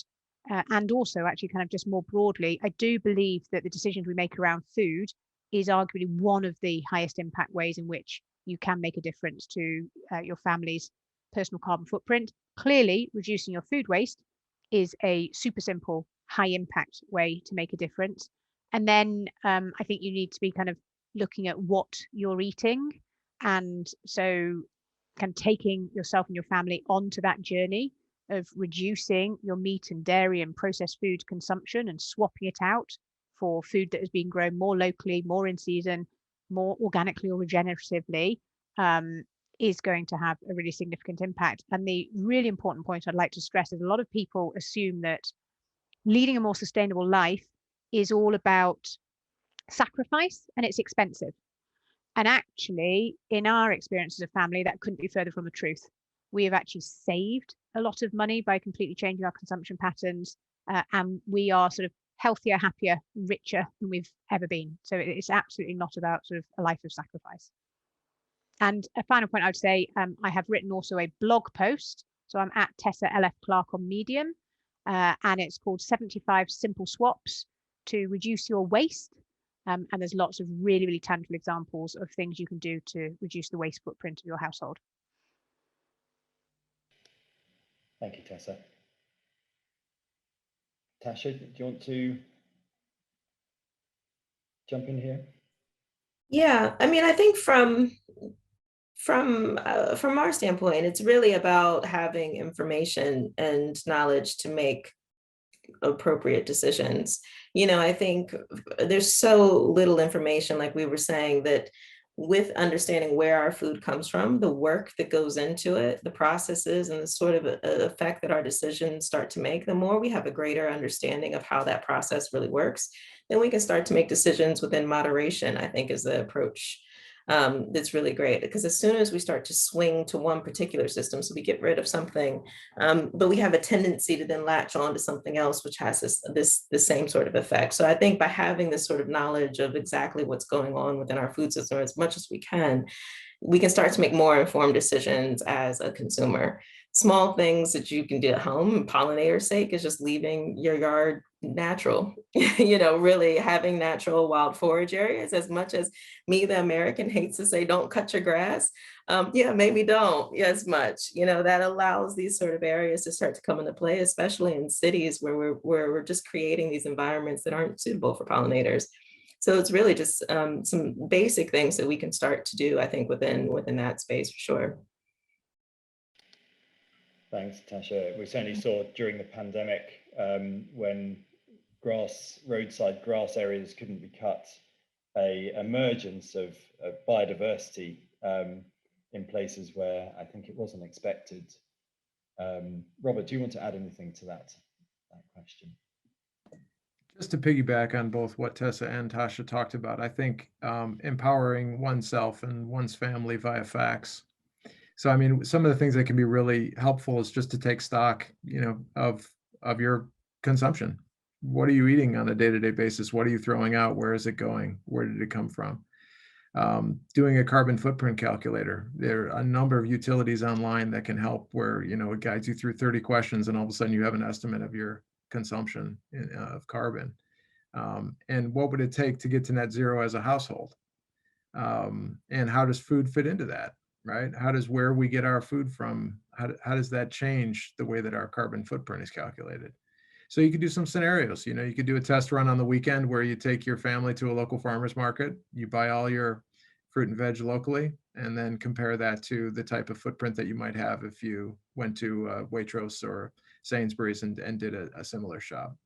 D: and also actually kind of just more broadly, I do believe that the decisions we make around food is arguably one of the highest impact ways in which you can make a difference to your family's personal carbon footprint. Clearly, reducing your food waste is a super simple, high impact way to make a difference. And then I think you need to be kind of looking at what you're eating. And so kind of taking yourself and your family onto that journey of reducing your meat and dairy and processed food consumption and swapping it out for food that has been grown more locally, more in season, more organically or regeneratively, is going to have a really significant impact. And the really important point I'd like to stress is a lot of people assume that leading a more sustainable life is all about sacrifice and it's expensive. And actually, in our experience as a family, that couldn't be further from the truth. We have actually saved a lot of money by completely changing our consumption patterns, and we are sort of healthier, happier, richer than we've ever been. So it's absolutely not about sort of a life of sacrifice. And a final point I would say, I have written also a blog post. So I'm at Tessa LF Clarke on Medium, and it's called 75 Simple Swaps to Reduce Your Waste. And there's lots of really, really tangible examples of things you can do to reduce the waste footprint of your household.
B: Thank you, Tessa. Tashia, do you want to jump in here?
E: Yeah, I mean, I think from our standpoint, it's really about having information and knowledge to make appropriate decisions. You know, I think there's so little information, like we were saying, that with understanding where our food comes from, the work that goes into it, the processes, and the sort of effect that our decisions start to make, the more we have a greater understanding of how that process really works, then we can start to make decisions within moderation, I think, is the approach that's really great. Because as soon as we start to swing to one particular system, so we get rid of something, but we have a tendency to then latch on to something else, which has the same sort of effect. So I think by having this sort of knowledge of exactly what's going on within our food system as much as we can start to make more informed decisions as a consumer. Small things that you can do at home, pollinator's sake, is just leaving your yard natural, you know, really having natural wild forage areas. As much as me, the American, hates to say, don't cut your grass. Yeah, maybe don't as much, you know, that allows these sort of areas to start to come into play, especially in cities where we're just creating these environments that aren't suitable for pollinators. So it's really just some basic things that we can start to do, I think, within that space for sure.
B: Thanks, Tashia. We certainly saw during the pandemic when roadside grass areas couldn't be cut, a emergence of biodiversity in places where I think it wasn't expected. Robert, do you want to add anything to that question?
C: Just to piggyback on both what Tessa and Tashia talked about, I think empowering oneself and one's family via facts. So, I mean, some of the things that can be really helpful is just to take stock, you know, of your consumption. What are you eating on a day-to-day basis? What are you throwing out? Where is it going? Where did it come from? Doing a carbon footprint calculator. There are a number of utilities online that can help, where, you know, it guides you through 30 questions and all of a sudden you have an estimate of your consumption of carbon. And what would it take to get to net zero as a household? And how does food fit into that? right? How does where we get our food from, how does that change the way that our carbon footprint is calculated? So you could do some scenarios. You could do a test run on the weekend where you take your family to a local farmer's market, you buy all your fruit and veg locally, and then compare that to the type of footprint that you might have if you went to Waitrose or Sainsbury's and did a similar shop.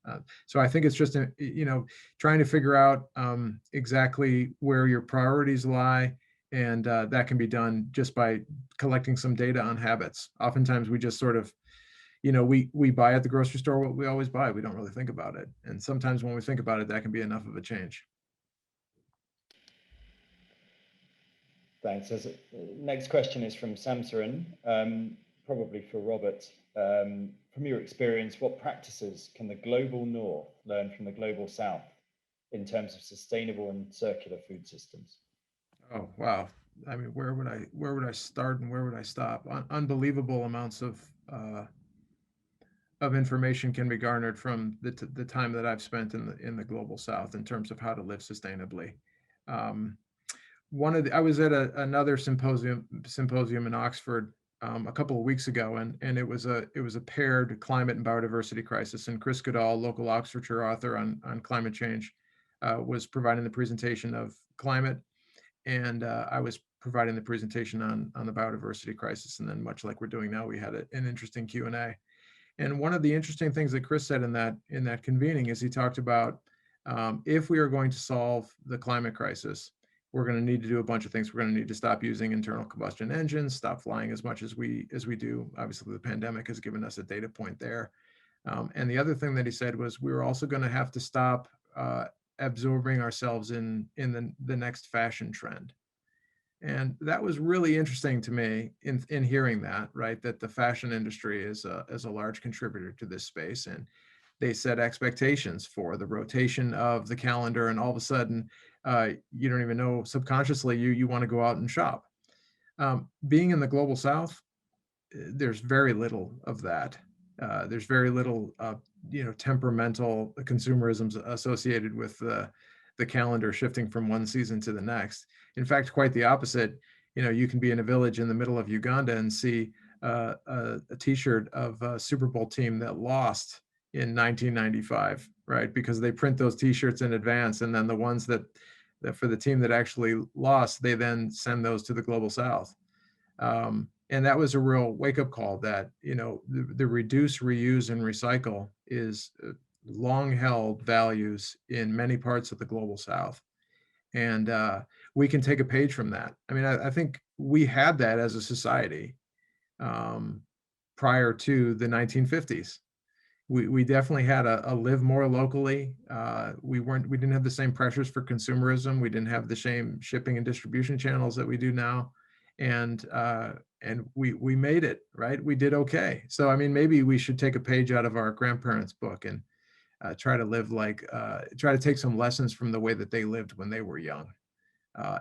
C: So I think it's just, trying to figure out exactly where your priorities lie. And that can be done just by collecting some data on habits. Oftentimes we just sort of, we buy at the grocery store what we always buy. We don't really think about it. And sometimes when we think about it, that can be enough of a change.
B: Thanks. Next question is from Samsaran, probably for Robert. From your experience, what practices can the global north learn from the global south in terms of sustainable and circular food systems?
C: Oh, wow. I mean, where would I start and where would I stop? Unbelievable amounts of information can be garnered from the time that I've spent in the global south in terms of how to live sustainably. I was at another symposium in Oxford a couple of weeks ago, and it was a paired climate and biodiversity crisis. And Chris Goodall, local Oxfordshire author on climate change, was providing the presentation of climate, and I was providing the presentation on the biodiversity crisis. And then, much like we're doing now, we had an interesting Q&A. And one of the interesting things that Chris said in that convening is he talked about if we are going to solve the climate crisis, we're going to need to do a bunch of things. We're going to need to stop using internal combustion engines, stop flying as much as we do. Obviously, the pandemic has given us a data point there. And the other thing that he said was we were also going to have to stop absorbing ourselves in the next fashion trend. And that was really interesting to me in hearing that, right? That the fashion industry is a large contributor to this space. And they set expectations for the rotation of the calendar, and all of a sudden, you don't even know, subconsciously, you want to go out and shop. Being in the global south, there's very little of that. There's very little, temperamental consumerism associated with the calendar shifting from one season to the next. In fact, quite the opposite. You can be in a village in the middle of Uganda and see a T-shirt of a Super Bowl team that lost in 1995, right? Because they print those T-shirts in advance, and then the ones that for the team that actually lost, they then send those to the global south. And that was a real wake-up call that, the reduce, reuse, and recycle is long-held values in many parts of the global south. And we can take a page from that. I mean, I think we had that as a society prior to the 1950s. We definitely had a live more locally. We didn't have the same pressures for consumerism. We didn't have the same shipping and distribution channels that we do now. And we made it, right? We did okay. So, I mean, maybe we should take a page out of our grandparents' book and try to take some lessons from the way that they lived when they were young.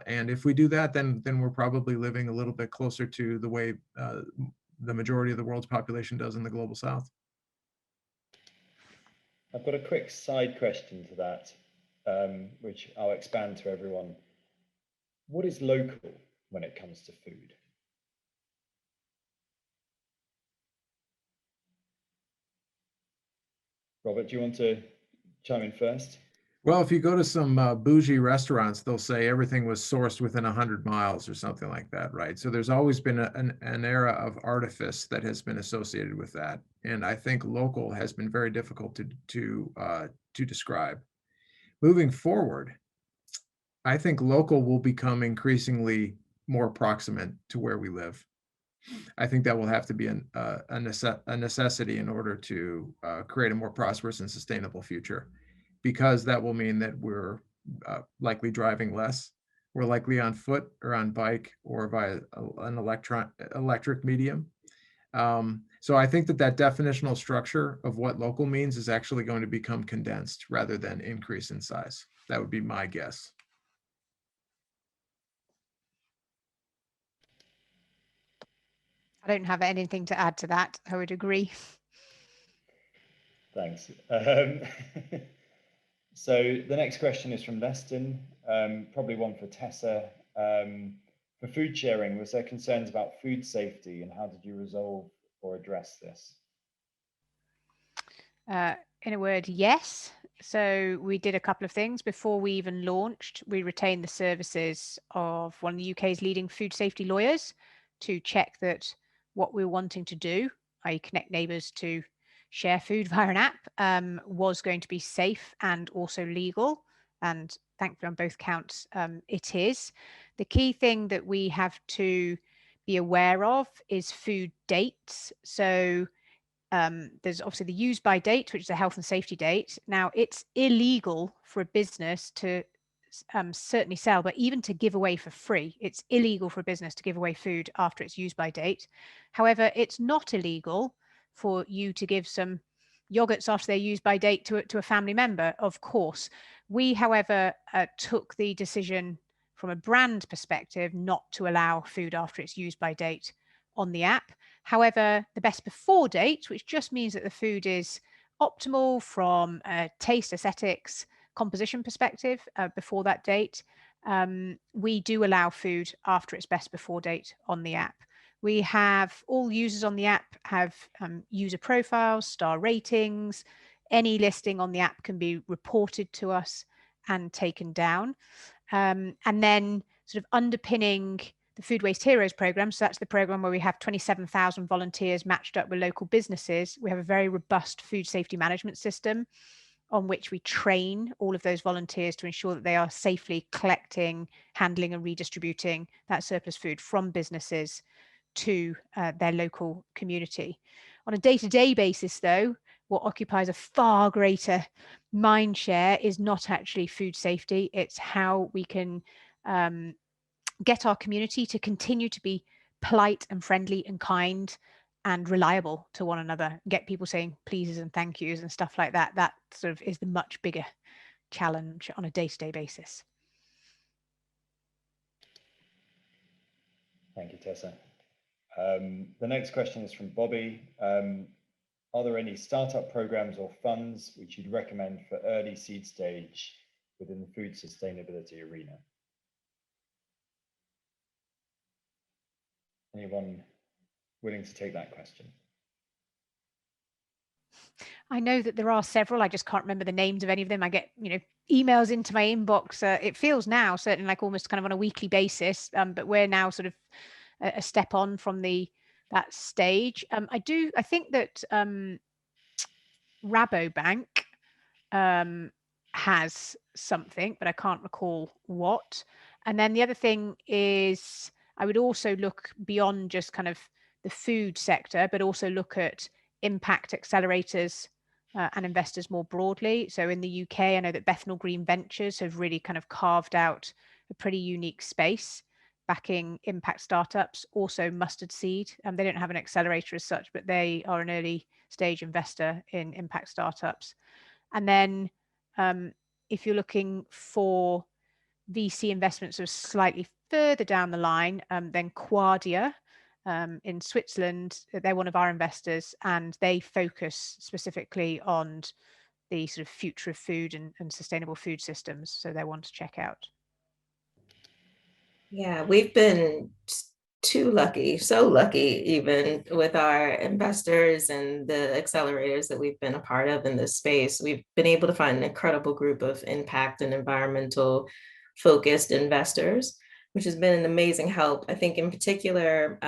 C: And if we do that, then we're probably living a little bit closer to the way the majority of the world's population does in the global south.
B: I've got a quick side question to that, which I'll expand to everyone. What is local when it comes to food? Robert, do you want to chime in first?
C: Well, if you go to some bougie restaurants, they'll say everything was sourced within 100 miles or something like that, right? So there's always been an era of artifice that has been associated with that. And I think local has been very difficult to describe. Moving forward, I think local will become increasingly more proximate to where we live. I think that will have to be a necessity in order to create a more prosperous and sustainable future, because that will mean that we're likely driving less. We're likely on foot or on bike or via an electric medium. So I think that definitional structure of what local means is actually going to become condensed rather than increase in size. That would be my guess.
D: I don't have anything to add to that. I would agree.
B: Thanks. So the next question is from Leston, probably one for Tessa. For food sharing, was there concerns about food safety, and how did you resolve or address this?
D: In a word, yes. So we did a couple of things. Before we even launched, we retained the services of one of the UK's leading food safety lawyers to check that what we were wanting to do, i.e. connect neighbours to share food via an app, was going to be safe and also legal. And thankfully on both counts, it is. The key thing that we have to be aware of is food dates. So there's obviously the use by date, which is a health and safety date. Now, it's illegal for a business to certainly sell, but even to give away for free. It's illegal for a business to give away food after its use by date. However, it's not illegal for you to give some yogurts after their use by date to a family member, of course. We, however, took the decision from a brand perspective not to allow food after its use by date on the app. However, the best before date, which just means that the food is optimal from a taste, aesthetics, composition perspective before that date, we do allow food after its best before date on the app. We have all users on the app have user profiles, star ratings. Any listing on the app can be reported to us and taken down. And then sort of underpinning the Food Waste Heroes program, so that's the program where we have 27,000 volunteers matched up with local businesses. We have a very robust food safety management system on which we train all of those volunteers to ensure that they are safely collecting, handling and redistributing that surplus food from businesses to their local community. On a day-to-day basis, though, what occupies a far greater mind share is not actually food safety. It's how we can get our community to continue to be polite and friendly and kind and reliable to one another, get people saying pleases and thank yous and stuff like that. That sort of is the much bigger challenge on a day-to-day basis.
B: Thank you, Tessa. The next question is from Bobby. Are there any startup programs or funds which you'd recommend for early seed stage within the food sustainability arena? Anyone willing to take that question?
D: I know that there are several. I just can't remember the names of any of them. I get, emails into my inbox. It feels now certainly like almost kind of on a weekly basis, but we're now sort of a step on from that stage. I think that Rabobank has something, but I can't recall what. And then the other thing is I would also look beyond just kind of the food sector, but also look at impact accelerators and investors more broadly. So in the UK, I know that Bethnal Green Ventures have really kind of carved out a pretty unique space backing impact startups. Also Mustard Seed, they don't have an accelerator as such, but they are an early stage investor in impact startups. And then if you're looking for VC investments sort of slightly further down the line, then Quadia in Switzerland, they're one of our investors, and they focus specifically on the sort of future of food and sustainable food systems. So they're one to check out.
E: Yeah, we've been too lucky, so lucky even with our investors and the accelerators that we've been a part of in this space. We've been able to find an incredible group of impact and environmental focused investors, which has been an amazing help. I think in particular,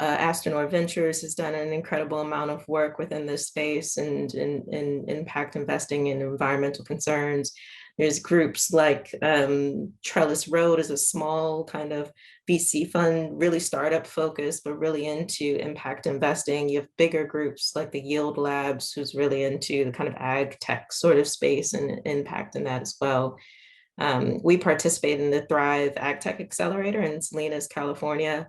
E: Astronaut Ventures has done an incredible amount of work within this space and in impact investing in environmental concerns. There's groups like Trellis Road is a small kind of VC fund, really startup focused, but really into impact investing. You have bigger groups like the Yield Labs, who's really into the kind of ag tech sort of space and impact in that as well. We participate in the Thrive Ag Tech Accelerator in Salinas, California.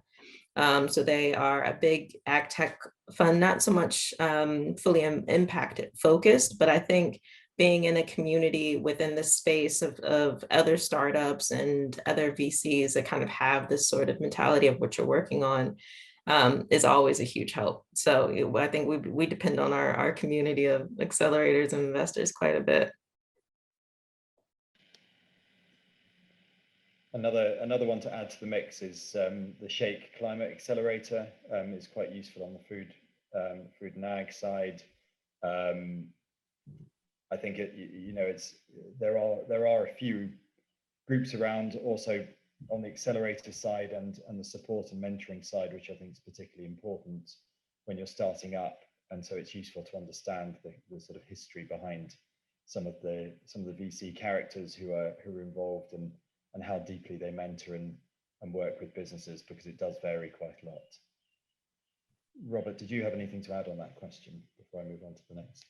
E: So they are a big ag tech fund, not so much fully impact focused, but I think being in a community within the space of other startups and other VCs that kind of have this sort of mentality of what you're working on is always a huge help. So I think we depend on our community of accelerators and investors quite a bit.
B: Another one to add to the mix is the Shake Climate Accelerator. Is quite useful on the food and ag side. I think there are a few groups around also on the accelerator side and the support and mentoring side, which I think is particularly important when you're starting up. And so it's useful to understand the sort of history behind some of the VC characters who are involved and how deeply they mentor and work with businesses, because it does vary quite a lot. Robert, did you have anything to add on that question before I move on to the next?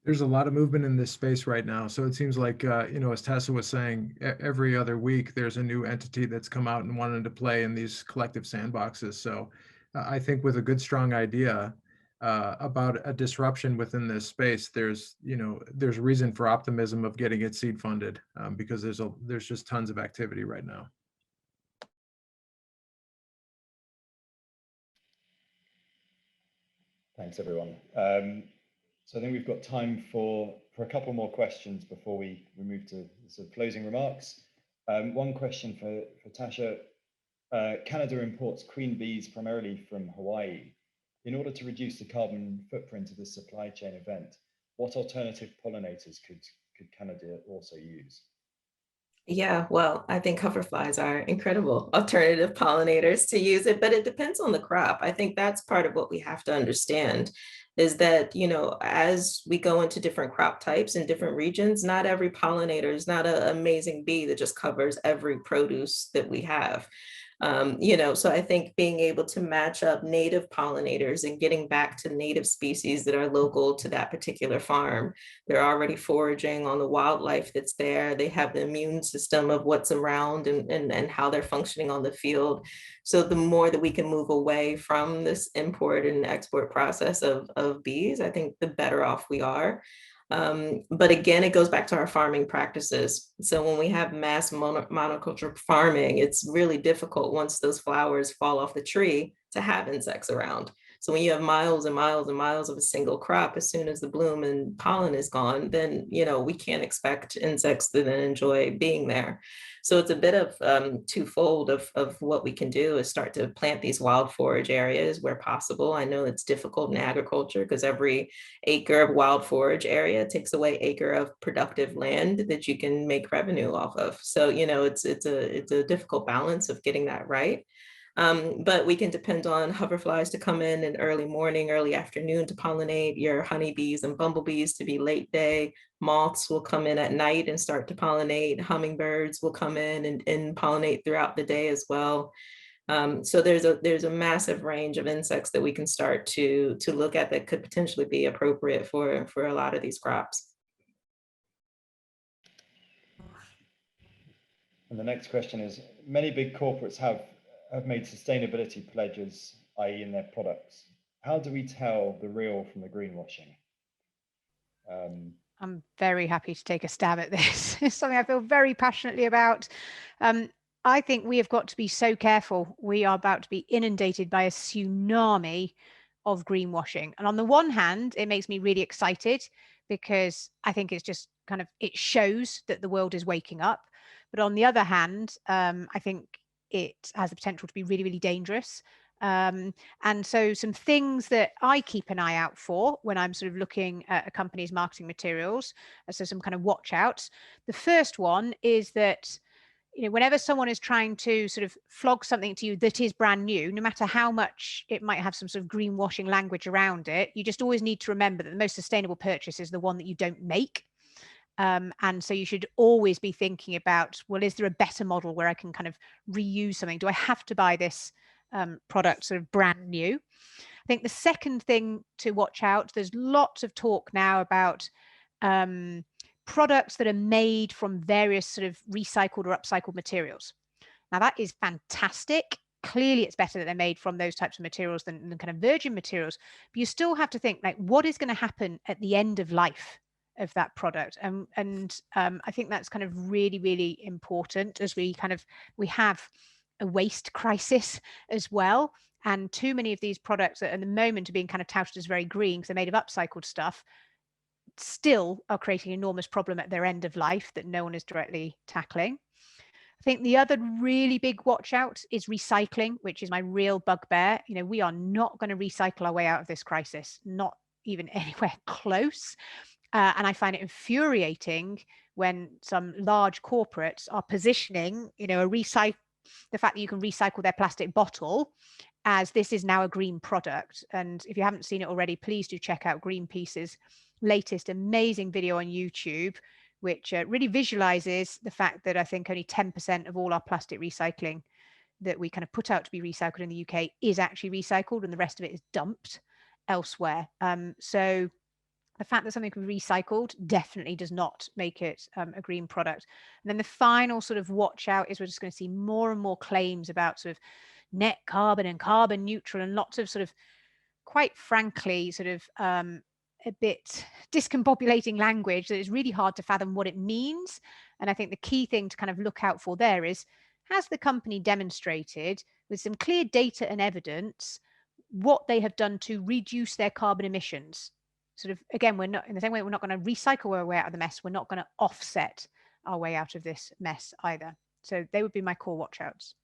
C: There's a lot of movement in this space right now. So it seems like, as Tessa was saying, every other week there's a new entity that's come out and wanted to play in these collective sandboxes. So I think with a good, strong idea about a disruption within this space, there's reason for optimism of getting it seed funded because there's just tons of activity right now.
B: Thanks, everyone. So I think we've got time for a couple more questions before we move to sort of closing remarks. One question for Tashia. Canada imports queen bees primarily from Hawaii. In order to reduce the carbon footprint of this supply chain event, what alternative pollinators could Canada also use?
E: Yeah, well, I think hoverflies are incredible alternative pollinators to use it, but it depends on the crop. I think that's part of what we have to understand is that, as we go into different crop types in different regions, not every pollinator is not an amazing bee that just covers every produce that we have. So I think being able to match up native pollinators and getting back to native species that are local to that particular farm. They're already foraging on the wildlife that's there. They have the immune system of what's around and how they're functioning on the field. So the more that we can move away from this import and export process of bees, I think the better off we are. But again, it goes back to our farming practices. So when we have mass monoculture farming, it's really difficult once those flowers fall off the tree to have insects around. So when you have miles and miles and miles of a single crop, as soon as the bloom and pollen is gone, then, we can't expect insects to then enjoy being there. So it's a bit of twofold of what we can do is start to plant these wild forage areas where possible. I know it's difficult in agriculture because every acre of wild forage area takes away acre of productive land that you can make revenue off of. So, it's a difficult balance of getting that right. But we can depend on hoverflies to come in early morning, early afternoon to pollinate, your honeybees and bumblebees to be late day. Moths will come in at night and start to pollinate. Hummingbirds will come in and pollinate throughout the day as well. So there's a massive range of insects that we can start to look at that could potentially be appropriate for a lot of these crops.
B: And the next question is, many big corporates have made sustainability pledges, i.e. in their products. How do we tell the real from the greenwashing?
D: I'm very happy to take a stab at this. It's something I feel very passionately about. I think we have got to be so careful. We are about to be inundated by a tsunami of greenwashing. And on the one hand, it makes me really excited because I think it's just it shows that the world is waking up. But on the other hand, I think it has the potential to be really, really dangerous. And so some things that I keep an eye out for when I'm sort of looking at a company's marketing materials, so some kind of watch outs. The first one is that, whenever someone is trying to sort of flog something to you that is brand new, no matter how much it might have some sort of greenwashing language around it, you just always need to remember that the most sustainable purchase is the one that you don't make. And so you should always be thinking about, well, is there a better model where I can kind of reuse something? Do I have to buy this product sort of brand new? I think the second thing to watch out, there's lots of talk now about products that are made from various sort of recycled or upcycled materials. Now that is fantastic. Clearly it's better that they're made from those types of materials than kind of virgin materials, but you still have to think like, what is going to happen at the end of life of that product? And I think that's kind of really, really important as we have a waste crisis as well. And too many of these products at the moment are being kind of touted as very green because they're made of upcycled stuff, still are creating an enormous problem at their end of life that no one is directly tackling. I think the other really big watch out is recycling, which is my real bugbear. You know, we are not going to recycle our way out of this crisis, not even anywhere close. And I find it infuriating when some large corporates are positioning, you know, the fact that you can recycle their plastic bottle as this is now a green product. And if you haven't seen it already, please do check out Greenpeace's latest amazing video on YouTube, which really visualizes the fact that I think only 10% of all our plastic recycling that we kind of put out to be recycled in the UK is actually recycled, and the rest of it is dumped elsewhere. So the fact that something can be recycled definitely does not make it a green product. And then the final sort of watch out is we're just going to see more and more claims about sort of net carbon and carbon neutral, and lots of sort of, quite frankly, sort of a bit discombobulating language that is really hard to fathom what it means. And I think the key thing to kind of look out for there is, has the company demonstrated with some clear data and evidence what they have done to reduce their carbon emissions? Sort of, again, we're not, in the same way we're not going to recycle our way out of the mess, we're not going to offset our way out of this mess either. So they would be my core watch outs.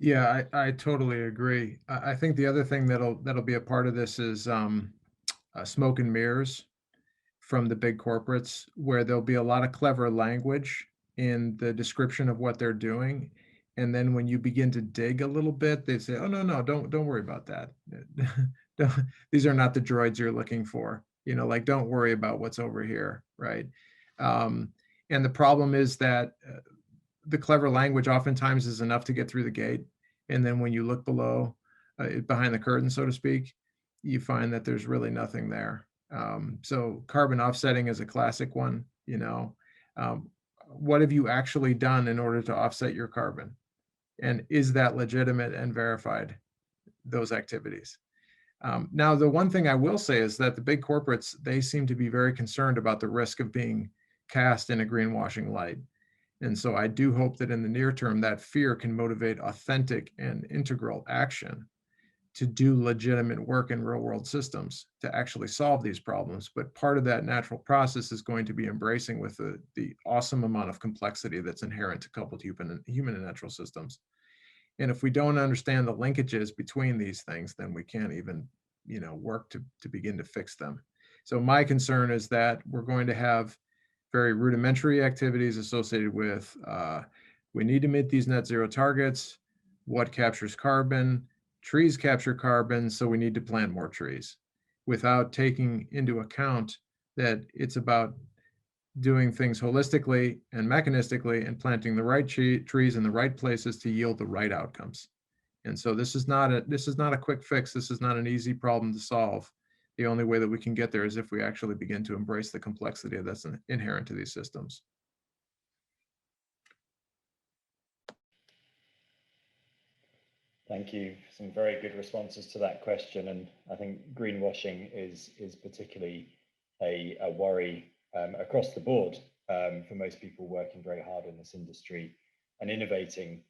C: Yeah, I totally agree. I think the other thing that'll be a part of this is smoke and mirrors from the big corporates, where there'll be a lot of clever language in the description of what they're doing. And then when you begin to dig a little bit, they say, oh, no, don't worry about that. These are not the droids you're looking for. You know, like, don't worry about what's over here, right? And the problem is that the clever language oftentimes is enough to get through the gate. And then when you look below, behind the curtain, so to speak, you find that there's really nothing there. So carbon offsetting is a classic one. You know, what have you actually done in order to offset your carbon? And is that legitimate and verified, those activities? Now, the one thing I will say is that the big corporates, they seem to be very concerned about the risk of being cast in a greenwashing light. And so I do hope that in the near term, that fear can motivate authentic and integral action to do legitimate work in real world systems to actually solve these problems. But part of that natural process is going to be embracing with the awesome amount of complexity that's inherent to coupled human and natural systems. And if we don't understand the linkages between these things, then we can't even, you know, work to begin to fix them. So my concern is that we're going to have very rudimentary activities associated with, we need to meet these net zero targets. What captures carbon? Trees capture carbon, so we need to plant more trees, without taking into account that it's about doing things holistically and mechanistically and planting the right trees in the right places to yield the right outcomes. And so this is not a quick fix. This is not an easy problem to solve. The only way that we can get there is if we actually begin to embrace the complexity that's inherent to these systems.
B: Thank you. Some very good responses to that question. And I think greenwashing is particularly a worry across the board for most people working very hard in this industry and innovating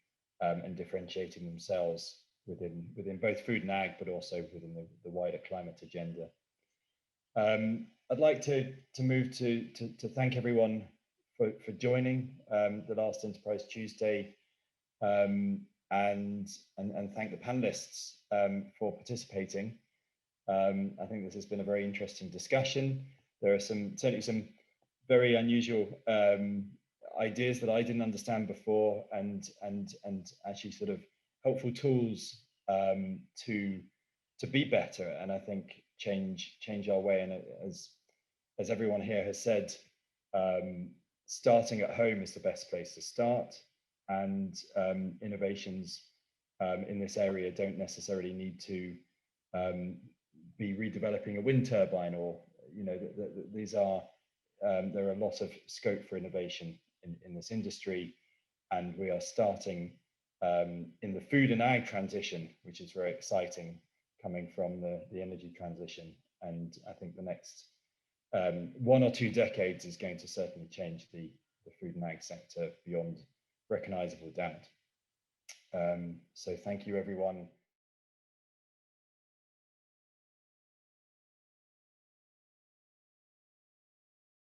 B: and differentiating themselves within both food and ag, but also within the wider climate agenda. I'd like to move to thank everyone for joining the last Enterprise Tuesday, and thank the panelists for participating. I think this has been a very interesting discussion. There are certainly some very unusual ideas that I didn't understand before, and actually sort of helpful tools to be better, and I think change our way. And as everyone here has said, starting at home is the best place to start, and innovations in this area don't necessarily need to be redeveloping a wind turbine, or, you know, these are there are a lot of scope for innovation in this industry, and we are starting in the food and ag transition, which is very exciting, coming from the energy transition. And I think the next 1 or 2 decades is going to certainly change the food and ag sector beyond recognizable doubt. So thank you, everyone,